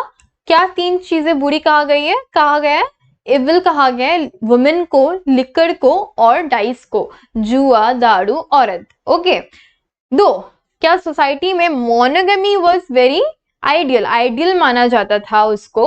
क्या 3 चीजें बुरी कहा गई है, कहा गया है इविल कहा गया है वुमेन को, लिकर को और डाइस को, जुआ, दारू, औरत, ओके। 2, क्या सोसाइटी में monogamy was very ideal, ideal माना जाता था उसको,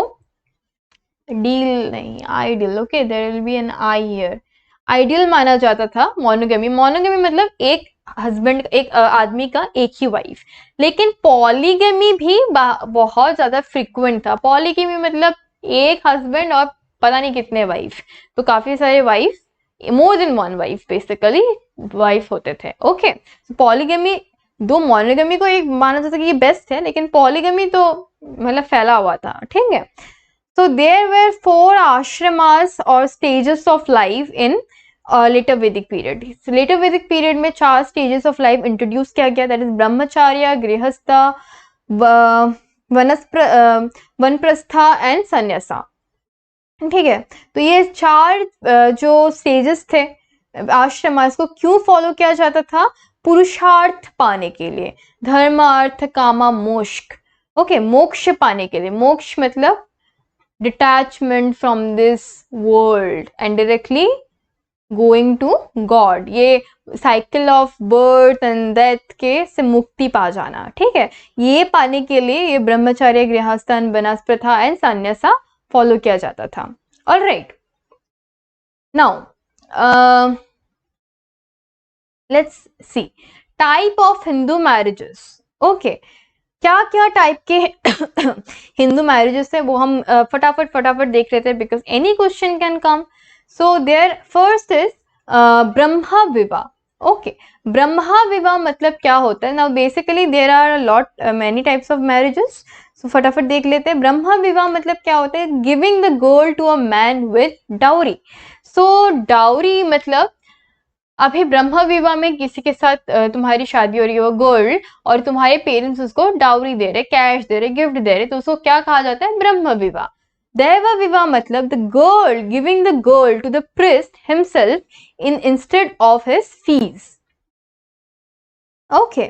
डील नहीं ideal, okay, there will be an I here, ideal माना जाता था मोनोगमी। मोनोगमी मतलब एक हस्बैंड, एक आदमी का एक ही वाइफ। लेकिन पॉलीगमी भी बहुत ज्यादा फ्रिक्वेंट था। पॉलीगमी मतलब एक हस्बैंड और पता नहीं कितने वाइफ, तो काफी सारे wife, more than 1 wife basically wife होते थे, ओके। पॉलीगमी, दो मोनोगमी को एक माना जाता है कि ये बेस्ट है, लेकिन पॉलीगमी तो मतलब फैला हुआ था, ठीक है। So there were 4 ashramas or stages of life in later Vedic period. So later Vedic period में 4 stages of life introduce किया गया, that is Brahmacharya, Grihastha, Vanaprastha and Sannyasa, ठीक है। तो ये 4 जो स्टेजेस थे आश्रम, इसको क्यों फॉलो किया जाता था, पुरुषार्थ पाने के लिए, धर्म अर्थ कामा मोक्ष, ओके, मोक्ष पाने के लिए। मोक्ष मतलब detachment from this world and directly going to God, ये cycle of birth and death के से मुक्ति पा जाना, ठीक है। ये पाने के लिए ये ब्रह्मचर्य, गृहस्थान, वनप्रस्था एंड संन्यासा फॉलो किया जाता था। Alright, now let's see type of Hindu marriages, okay. क्या क्या टाइप के हिंदू मैरिजेस है वो हम फटाफट देख लेते हैं, because any question can come. So there first is Brahma विवाह, ओके। ब्रह्मा विवाह मतलब क्या होता है, now basically there are lot many types of marriages, so फटाफट देख लेते हैं। ब्रह्मा विवाह मतलब क्या होता है, giving the girl to a man with dowry. So dowry मतलब अभी ब्रह्म विवाह में किसी के साथ तुम्हारी शादी हो रही है, वो गर्ल, और तुम्हारे पेरेंट्स उसको डाउरी दे रहे, कैश दे रहे, गिफ्ट दे रहे, तो उसको क्या कहा जाता है, ब्रह्म विवाह। दैव विवाह मतलब the girl giving the girl to the priest himself in instead of his fees, okay.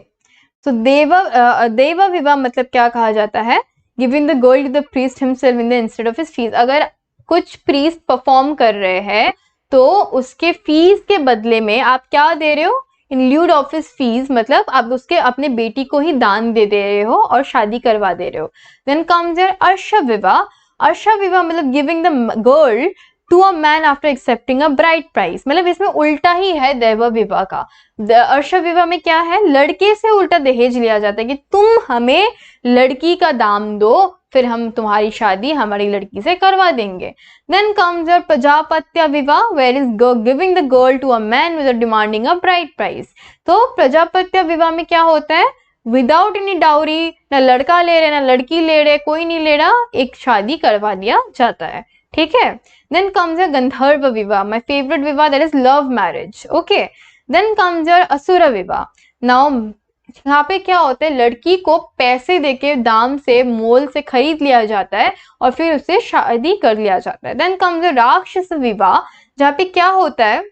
So Deva विवाह मतलब क्या कहा जाता है, giving the girl to the priest himself in the instead of his fees. अगर कुछ प्रीस्ट परफॉर्म कर रहे हैं तो उसके फीस के बदले में आप क्या दे रहे हो, इन ल्यूड ऑफ हिज फीस, मतलब आप उसके अपने बेटी को ही दान दे रहे हो और शादी करवा दे रहे हो। देन कम्स देयर अर्श विवाह। अर्श विवाह मतलब giving the girl to a man after accepting a bride price, मतलब इसमें उल्टा ही है दैव विवाह का। अर्श विवाह में क्या है, लड़के से उल्टा दहेज लिया जाता है कि तुम हमें लड़की का दाम दो, फिर हम तुम्हारी शादी हमारी लड़की से करवा देंगे। Then comes your प्रजापत्य विवाह, where is giving the girl to a man without demanding a bride price. तो प्रजापत्य विवाह में क्या होता है, विदाउट एनी डाउरी, ना लड़का ले रहे ना लड़की ले रहे, कोई नहीं ले रहा, एक शादी करवा दिया जाता है, ठीक है। Then comes your गंधर्व विवाह, my favorite विवाह, that is love marriage, okay. Then comes your असुर विवाह। Now यहाँ पे क्या होता है, लड़की को पैसे देके दाम से, मोल से खरीद लिया जाता है और फिर उससे शादी कर लिया जाता है। देन कम्स राक्षस विवाह, जहाँ पे क्या होता है,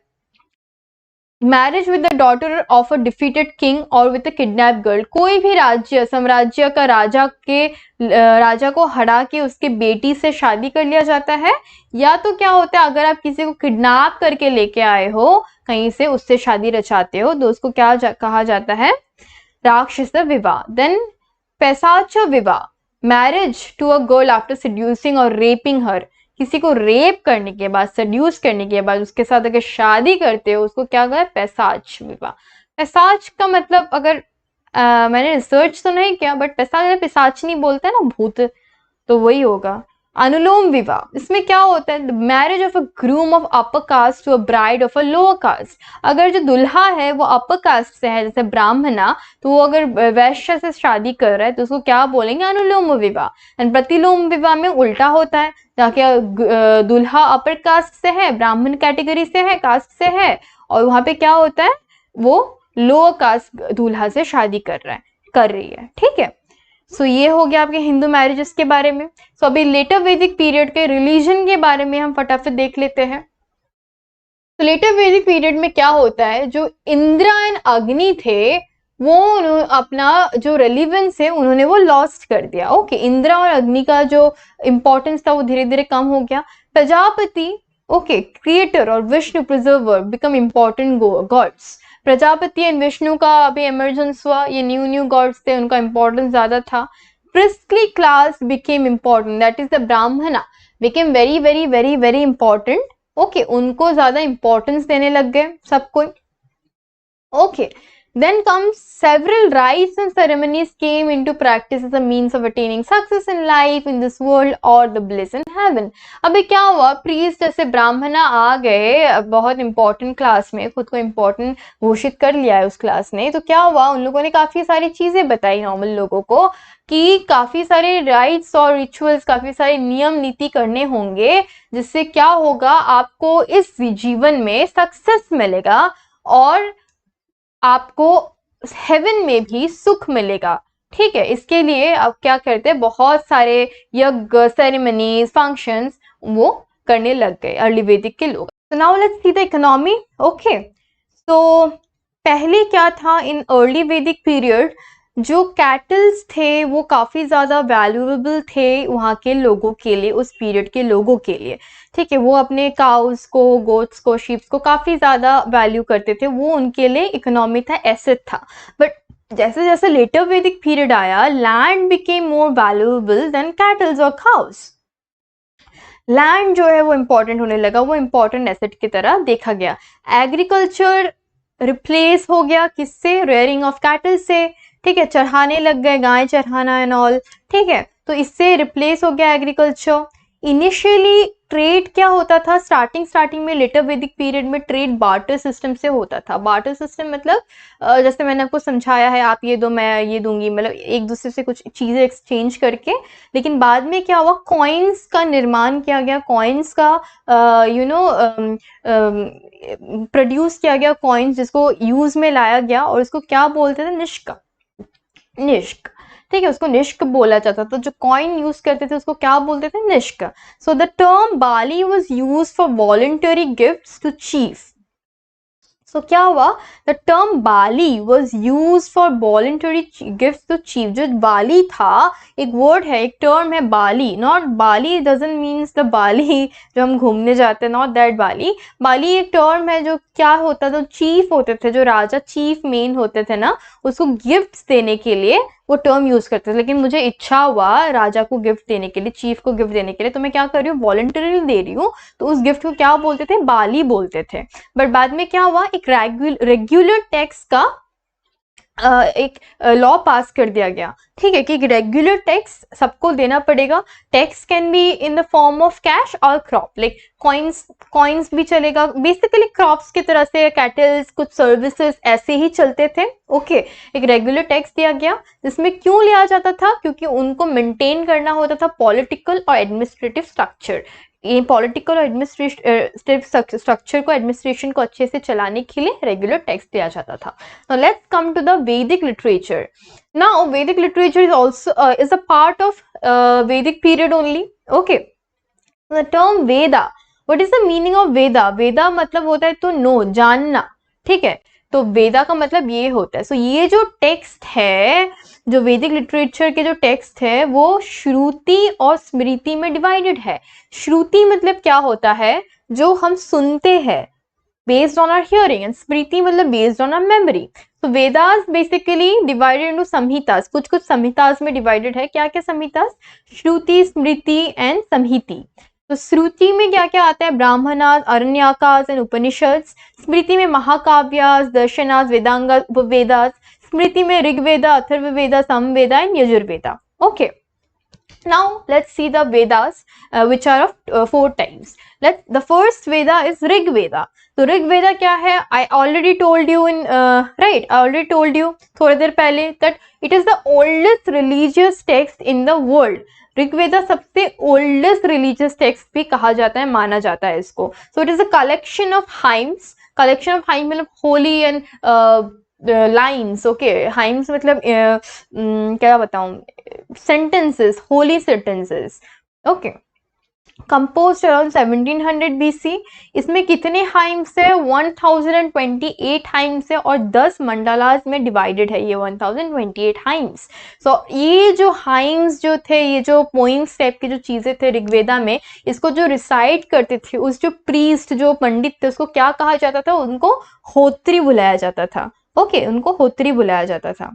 marriage with the daughter of a defeated king और विद अ किडनैप गर्ल, कोई भी राज्य साम्राज्य का राजा को हरा के उसके बेटी से शादी कर लिया जाता है, या तो क्या होता है अगर आप किसी को किडनैप करके लेके आए हो कहीं से, उससे शादी रचाते हो तो उसको क्या कहा जाता है, राक्षस विवाह। देन पैसाच विवाह, marriage to a girl after seducing और रेपिंग हर, किसी को रेप करने के बाद, सेड्यूस करने के बाद उसके साथ अगर शादी करते हो उसको क्या कहा, पैसाच विवाह। पैसाच का मतलब अगर मैंने रिसर्च तो नहीं किया बट पैसाच पिशाच नहीं बोलते ना, भूत, तो वही होगा। अनुलोम विवाह, इसमें क्या होता है, marriage of a groom of upper caste to a bride of a lower caste, अगर जो दुल्हा है वो अपर कास्ट से है जैसे ब्राह्मणा, तो वो अगर वैश्य से शादी कर रहा है तो उसको क्या बोलेंगे, अनुलोम विवाह। एंड प्रतिलोम विवाह में उल्टा होता है, ताकि दुल्हा अपर कास्ट से है, ब्राह्मण कैटेगरी से है, कास्ट से है, और वहां पे क्या होता है, वो लोअर कास्ट दूल्हा से शादी कर रही है, ठीक है। सो ये हो गया आपके हिंदू मैरिजेस के बारे में। सो अभी लेटर वैदिक पीरियड के रिलीजन के बारे में हम फटाफट देख लेते हैं। तो लेटर वैदिक पीरियड में क्या होता है, जो इंद्र एंड अग्नि थे वो अपना जो रेलिवेंस है उन्होंने वो लॉस्ट कर दिया। ओके, इंद्र और अग्नि का जो इंपॉर्टेंस था वो धीरे धीरे कम हो गया। प्रजापति, ओके, क्रिएटर और Vishnu preserver become important gods. Prajapati and Vishnu का अभी इमर्जेंस हुआ, ये न्यू गॉड्स थे, उनका इंपॉर्टेंस ज्यादा था। Priestly class became important, that is the Brahmana became very very very very important. Okay, उनको ज्यादा इंपॉर्टेंस देने लग गए सब कोई। Okay, then comes several rites and ceremonies came into practice as a means of attaining success in life, in this world or the bliss in heaven. अभी क्या हुआ, प्रीस्ट जैसे ब्राह्मणा आ गए बहुत इंपॉर्टेंट क्लास में, खुद को इंपॉर्टेंट घोषित कर लिया है उस क्लास ने, तो क्या हुआ, उन लोगों ने काफी सारी चीजें बताई नॉर्मल लोगों को कि काफी सारे राइट्स और रिचुअल्स, काफी सारे नियम नीति करने होंगे, जिससे क्या होगा, आपको इस जीवन में सक्सेस मिलेगा और आपको हेवन में भी सुख मिलेगा, ठीक है। इसके लिए अब क्या करते हैं, बहुत सारे यज्ञ, सेरेमनीज, फंक्शंस वो करने लग गए अर्ली वैदिक के लोग। तो now let's see the economy. Okay, तो पहले क्या था इन अर्ली वैदिक पीरियड, जो कैटल्स थे वो काफ़ी ज़्यादा वैल्यूएबल थे वहाँ के लोगों के लिए, उस पीरियड के लोगों के लिए, ठीक है। वो अपने काउस को, गोट्स को, शीप्स को काफ़ी ज़्यादा वैल्यू करते थे, वो उनके लिए इकोनॉमी था, एसेट था। बट जैसे जैसे लेटर वैदिक पीरियड आया, land became more valuable then kettles और काउस। लैंड जो है वो इंपॉर्टेंट होने लगा, वो इंपॉर्टेंट एसेट की तरह देखा गया। एग्रीकल्चर रिप्लेस हो गया किससे, रेयरिंग ऑफ कैटल से, ठीक है, चढ़ाने लग गए, गाय चढ़ाना एंड ऑल, ठीक है, तो इससे रिप्लेस हो गया एग्रीकल्चर। इनिशियली ट्रेड क्या होता था, स्टार्टिंग में लेटर वैदिक पीरियड में ट्रेड बार्टर सिस्टम से होता था। बार्टर सिस्टम मतलब जैसे मैंने आपको समझाया है, आप ये दो मैं ये दूंगी, मतलब एक दूसरे से कुछ चीज़ें एक्सचेंज करके। लेकिन बाद में क्या हुआ, कॉइन्स का निर्माण किया गया, कॉइन्स का प्रोड्यूस किया गया, कॉइन्स जिसको यूज में लाया गया, और इसको क्या बोलते थे, निष्क, ठीक है, उसको निष्क बोला जाता था। तो जो कॉइन यूज करते थे उसको क्या बोलते थे, निष्क। So the term bali was used for voluntary gifts to chief. सो क्या हुआ, the term bali was use for voluntary gift to chief. जो बाली था, एक वर्ड है, एक टर्म है bali, not bali doesn't means the Bali जो हम घूमने जाते हैं, नॉट दैट बाली। बाली एक टर्म है जो क्या होता था, चीफ होते थे, जो राजा चीफ मेन होते थे ना, उसको गिफ्ट्स देने के लिए वो टर्म यूज करते थे। लेकिन मुझे इच्छा हुआ राजा को गिफ्ट देने के लिए, चीफ को गिफ्ट देने के लिए, तो मैं क्या कर रही हूँ, वॉलंटरी दे रही हूँ, तो उस गिफ्ट को क्या बोलते थे, बाली बोलते थे। बट बाद में क्या हुआ, एक रेगुलर टैक्स का एक लॉ पास कर दिया गया, ठीक है, कि रेगुलर टैक्स सबको देना पड़ेगा। Tax can be in the form of cash और क्रॉप, लाइक कॉइन्स भी चलेगा, बेसिकली क्रॉप्स की तरह से, कैटल्स, कुछ सर्विसेज ऐसे ही चलते थे। ओके, एक रेगुलर टैक्स दिया गया, जिसमें क्यों लिया जाता था, क्योंकि उनको मेंटेन करना होता था पॉलिटिकल और एडमिनिस्ट्रेटिव स्ट्रक्चर। ये पॉलिटिकल और एडमिनिस्ट्रेटिव स्ट्रक्चर को, एडमिनिस्ट्रेशन को अच्छे से चलाने के लिए रेगुलर टैक्स दिया जाता था। Now let's come to the Vedic literature. Now Vedic literature is also is a part of Vedic period only. Okay, the term Veda, what is the meaning of Veda? Veda मतलब होता है तो नो, जानना, ठीक है। तो वेदा का मतलब ये होता है। सो ये जो टेक्स्ट है, जो वैदिक लिटरेचर के जो टेक्स्ट है वो श्रुति और स्मृति में डिवाइडेड है। श्रुति मतलब क्या होता है, जो हम सुनते हैं based on our hearing, and स्मृति मतलब based on our memory. So Vedas basically divided into samhitas. कुछ कुछ samhitas में divided है। क्या क्या samhitas? Shruti, Smriti and samhiti. तो श्रुति में क्या क्या आता है? ब्राह्मणास, अरण्यकास एंड उपनिषद्स। स्मृति में महाकाव्यास, दर्शनास, वेदांगास, उपवेदास। स्मृति में Rigveda, Atharvaveda, Samaveda and Yajurveda. Okay, now let's see the Vedas, which are of 4 types. The first Veda is Rig Veda. तो ऋग वेदा क्या है? I already told you in right, I already told you थोड़ी देर पहले that it is the oldest religious text in the world. Rig वेदा सबसे oldest religious text भी कहा जाता है, माना जाता है इसको. So it is a collection of hymns. Collection of hymns मतलब holy and lines. Okay, hymns मतलब क्या बताऊं, sentences, holy sentences. Okay. Compose around 1700 BC. इसमें कितने हाइम्स है? 1028 हाइम्स है और 10 मंडलास में डिवाइडेड है ये 1028 हाइम्स. सो ये जो हाइम्स जो थे, ये जो पोइम्स टाइप की जो चीजें थे ऋग्वेदा में, इसको जो रिसाइट करते थे उस जो प्रीस्ट, जो पंडित थे, उसको क्या कहा जाता था? उनको होत्री बुलाया जाता था. ओके, उनको होत्री बुलाया जाता था,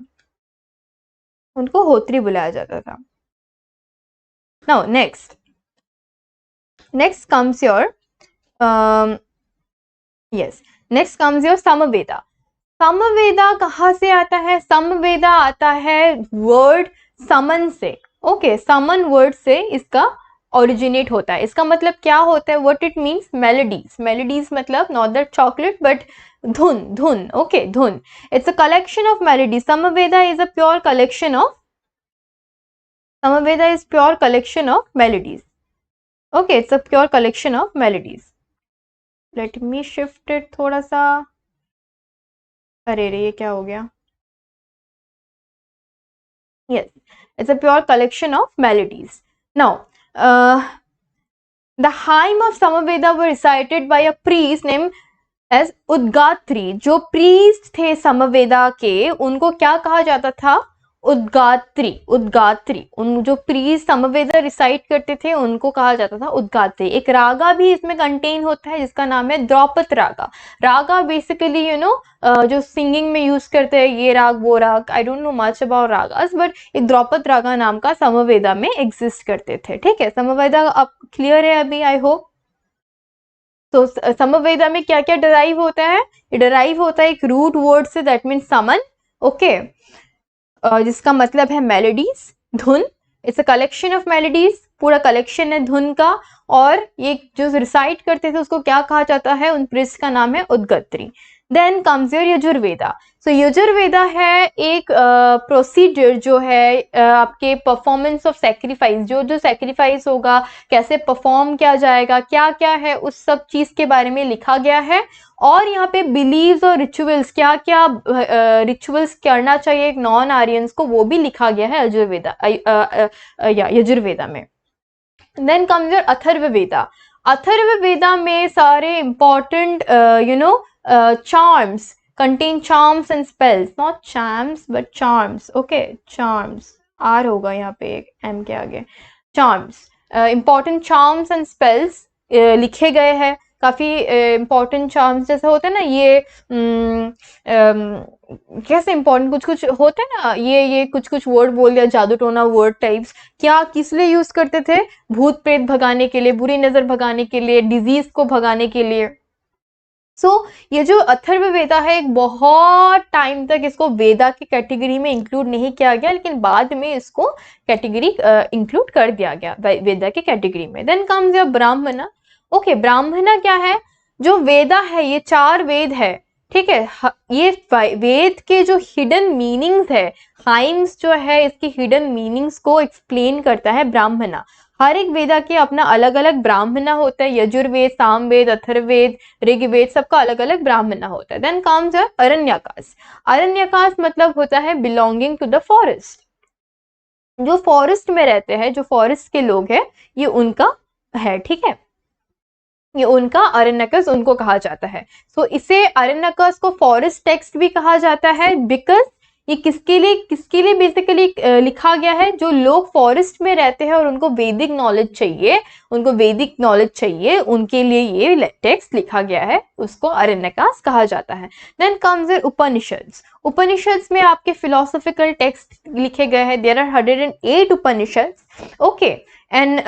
उनको होत्री बुलाया जाता था. Now next comes your next comes your samaveda. samaveda कहाँ से आता है? samaveda आता है वर्ड समन से. ओके, समन वर्ड से इसका ओरिजिनेट होता है. इसका मतलब क्या होता है? what it means? melodies. melodies मतलब not that chocolate but धुन. ओके, धुन. it's a collection of melodies. samaveda is a pure collection of melodies. Okay, it's a pure collection of melodies. Let me shift it थोड़ा सा. अरे ये क्या हो गया? Yes, it's a pure collection of melodies. Now, the hymn of Samaveda were recited by a priest named as उद्गात्री. जो priest थे समवेदा के, उनको क्या कहा जाता था? उद्गात्री. उन जो प्रीस्ट समवेदा रिसाइट करते थे उनको कहा जाता था उद्गात्री. एक रागा भी इसमें कंटेन होता है जिसका नाम है द्रौपद रागा. रागा बेसिकली जो सिंगिंग में यूज करते हैं, ये राग वो राग. आई don't no much about ragas, but एक द्रौपद रागा नाम का समवेदा में एग्जिस्ट करते थे. ठीक है, समवेदा अब क्लियर है अभी, आई होप. तो समवेदा में क्या क्या डराइव होता है? ये डराइव होता है एक रूट वर्ड से, दैट मीन्स समन. ओके, जिसका मतलब है मेलोडीज, धुन. It's a collection of melodies, पूरा कलेक्शन है धुन का. और ये जो रिसाइट करते थे उसको क्या कहा जाता है? उन प्रिस्ट का नाम है Udgatri. Then comes your Yajurveda. So Yajurveda है एक प्रोसीजर जो है आपके परफॉर्मेंस ऑफ सेक्रीफाइस. जो सेक्रीफाइस होगा, कैसे परफॉर्म किया जाएगा, क्या क्या है, उस सब चीज के बारे में लिखा गया है. और यहाँ पे बिलीव्स और रिचुअल्स, क्या क्या रिचुअल्स करना चाहिए एक नॉन आर्यंस को, वो भी लिखा गया है यजुर्वेदा में. Then comes your Atharvaveda. Atharvaveda में सारे important charms, contain charms and spells, not charms but charms. Okay, charms, R होगा यहाँ पे एक M के आगे. charms, important charms and spells लिखे गए हैं. काफी important charms जैसे होते हैं ना, ये कैसे important कुछ होते हैं ना, ये कुछ वर्ड बोल दिया, जादू टोना वर्ड टाइप्स. क्या किस लिए यूज करते थे? भूत प्रेत भगाने के लिए, बुरी नजर भगाने के लिए, डिजीज को भगाने के लिए. ये जो अथर्ववेदा है, एक बहुत टाइम तक इसको वेदा की कैटेगरी में इंक्लूड नहीं किया गया, लेकिन बाद में इसको कैटेगरी इंक्लूड कर दिया गया वेदा की कैटेगरी में. देन कम्स योर ब्राह्मणा. ओके, ब्राह्मणा क्या है? जो वेदा है, ये 4 वेद है. ठीक है, ये वेद के जो हिडन मीनिंग्स है, हाइम्स जो है, इसकी हिडन मीनिंग्स को एक्सप्लेन करता है ब्राह्मणा. हर एक वेदा के अपना अलग अलग ब्राह्मणा होता है. यजुर्वेद, सामवेद, अथर्ववेद, ऋग्वेद, सबका अलग अलग ब्राह्मणा होता है. Then comes अरण्यकास. अरण्यकास मतलब होता है बिलोंगिंग टू द फॉरेस्ट. जो फॉरेस्ट में रहते हैं, जो फॉरेस्ट के लोग हैं, ये उनका है. ठीक है, ये उनका अरण्यकस उनको कहा जाता है। सो इसे अरण्यकस को फॉरेस्ट टेक्स्ट भी कहा जाता है, बिकॉज ये किसके लिए बेसिकली लिखा गया है, जो लोग फॉरेस्ट में रहते हैं और उनको वैदिक नॉलेज चाहिए, उनके लिए ये टेक्स्ट लिखा गया है, उसको अरण्यकास कहा जाता है। Then comes your Upanishads. Upanishads में आपके फिलोसॉफिकल टेक्स्ट लिखे गए हैं। There are 108 Upanishads, okay. And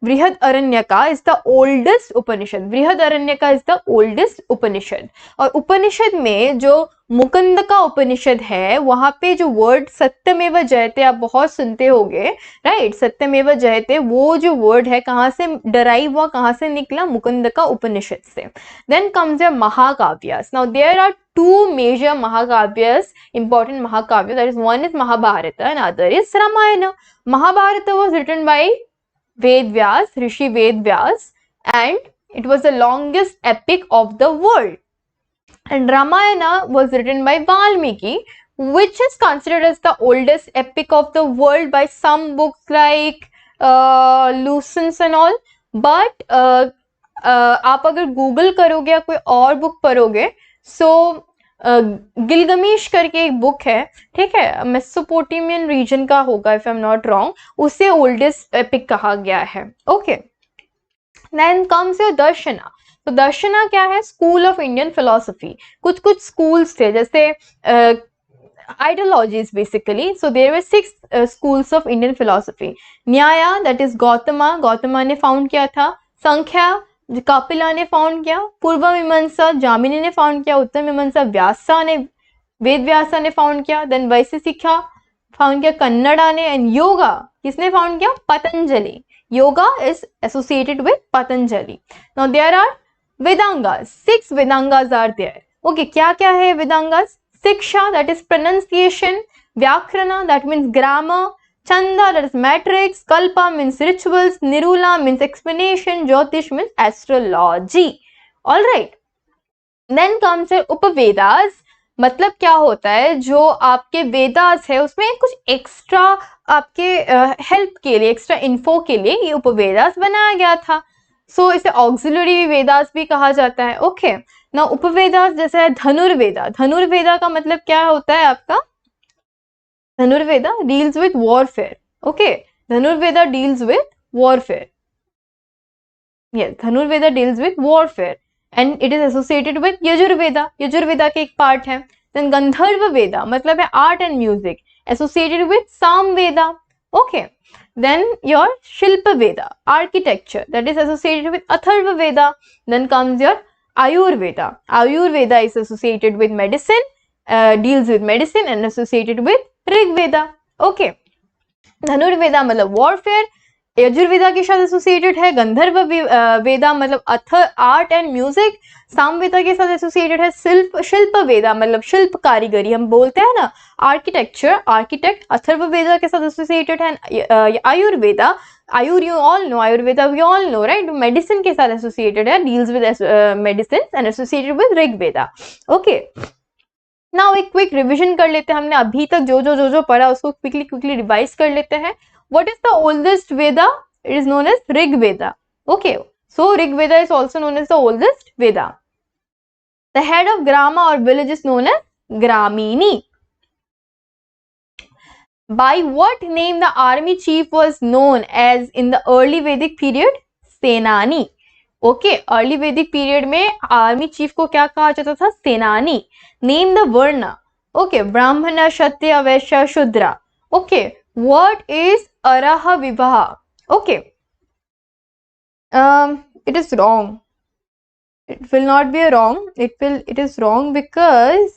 Brihadaranyaka is the oldest Upanishad. Brihadaranyaka is the oldest Upanishad. और उपनिषद में जो मुकंदका उपनिषद है, वहां पे जो वर्ड सत्यमेव जयते आप बहुत सुनते होंगे, राइट? सत्यमेव जयते, वो जो वर्ड है कहाँ से डराइव हुआ, कहाँ से निकला? मुकंदका उपनिषद से। Then comes your Mahakavyas. Now there are two major Mahakavyas, important Mahakavya, that is one is Mahabharata and other is Ramayana. Mahabharata was written by Ved Vyas, Rishi Ved Vyas, and it was the longest epic of the world. And Ramayana was written by Valmiki, which is considered as the oldest epic of the world by some books like Lucens and all. But आप अगर Google करोगे या कोई और book पढ़ोगे, सो Gilgamesh करके एक book है, ठीक है, मेसोपोटामियन रीजन का होगा if I am not wrong, उसे ओल्डेस्ट एपिक कहा गया है, okay. Then comes your Darshana. तो दर्शना क्या है? School of Indian philosophy. कुछ स्कूल्स थे, जैसे ideologies basically. So there were 6 schools of Indian philosophy. Nyaya, that is Gautama ने फाउंड किया था। संख्या, कपिला ने फाउंड किया। पूर्व मीमांसा, जामिनी ने फाउंड किया। उत्तर मीमांसा, वेद व्यासा ने फाउंड किया। देन वैशेषिका फाउंड किया कन्नड़ा ने। एंड योगा किसने फाउंड किया? Patanjali. Yoga is associated with Patanjali. Now there are Vedangas. 6 Vedangas are there, okay. क्या क्या है Vedangas? Shiksha, that is pronunciation. Vyakarana, that means grammar. Chanda, that is matrix. Kalpa means rituals. Nirula means explanation. Jyotish means astrology. All right. Then comes उपवेदास। मतलब क्या होता है? जो आपके वेदास है उसमें कुछ एक्स्ट्रा आपके हेल्प के लिए, एक्स्ट्रा इन्फो के लिए ये उपवेदास बनाया गया था। सो इसे ऑक्सिलरी वेदास भी कहा जाता है, ओके। ना उपवेदास जैसे है धनुर्वेदा। धनुर्वेदा का मतलब क्या होता है आपका? Dhanurveda deals with warfare. Okay, Dhanurveda deals with warfare. Yes, Dhanurveda deals with warfare, and it is associated with Yajurveda. Yajurveda के एक part है. Then Gandharva Veda मतलब है art and music, associated with Samveda. Okay. Then your Shilpa Veda, architecture, that is associated with Atharva Veda. Then comes your Ayurveda. Ayurveda is associated with medicine, deals with medicine and associated with Rigveda, okay. Dhanurveda मतलब warfare, Yajurveda के साथ associated है। गंधर्व वेदा मतलब art and music. Samaveda के साथ associated है। शिल्प वेदा मतलब शिल्प कारीगरी, हम बोलते हैं ना आर्किटेक्चर, आर्किटेक्ट। अथर्व वेदा के साथ एसोसिएटेड है। Ayurveda, you all know, Ayurveda we all know, right? Medicine के साथ एसोसिएटेड है, deals with medicine and associated with Rigveda, okay. Now एक क्विक रिविजन कर लेते हैं। हमने अभी तक जो पढ़ा उसको क्विकली रिवाइज कर लेते हैं। What is the oldest Veda? It is known as Rigveda, okay. So Rigveda is also known as the oldest Veda. The head of grama और village is known as Gramani. By what name the army chief was known as in the early वैदिक period? Senani, okay. Early वैदिक period में army chief को क्या कहा जाता था? Senani. Name the varna, okay. Brahmin, Kshatriya, Vaishya, शूद्र, ओके। व्हाट इज अरह विवाह? Okay, it is wrong. It will not be wrong. It is wrong because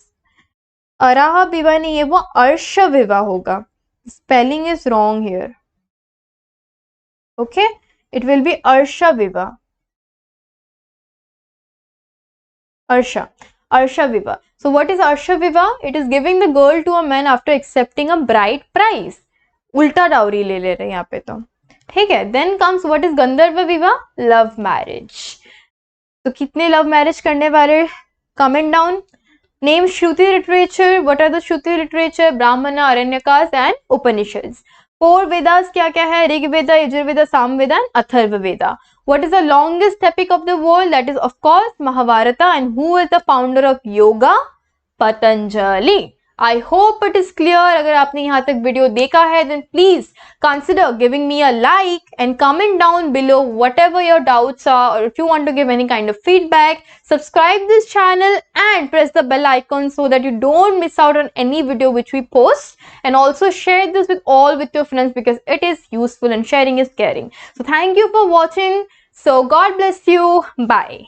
अराह विवाह नहीं है, वो अर्श विवाह होगा. Spelling is wrong here. Okay, it will be Arsha Viva. Arsha Viva. So what is Arsha Viva? It is giving the girl to a man after accepting a bride price. उल्टा dowry ले ले रहे हैं यहाँ पे तो, ठीक है. Then comes what is गंधर्व विवाह? Love marriage. तो कितने love marriage करने वाले? Comment down. Name Shruti literature. What are the Shruti literature? Brahmana, Aranyakas and Upanishads. 4 Vedas क्या क्या है? Rigveda, Yajurveda, Samaveda and Atharvaveda. What is the longest epic of the world? That is of course Mahabharata. And who is the founder of yoga? Patanjali. I hope it is clear. अगर आपने यहाँ तक video देखा है then please consider giving me a like and comment down below whatever your doubts are, or if you want to give any kind of feedback. Subscribe this channel and press the bell icon so that you don't miss out on any video which we post, and also share this with your friends because it is useful and sharing is caring. So thank you for watching. So God bless you. Bye.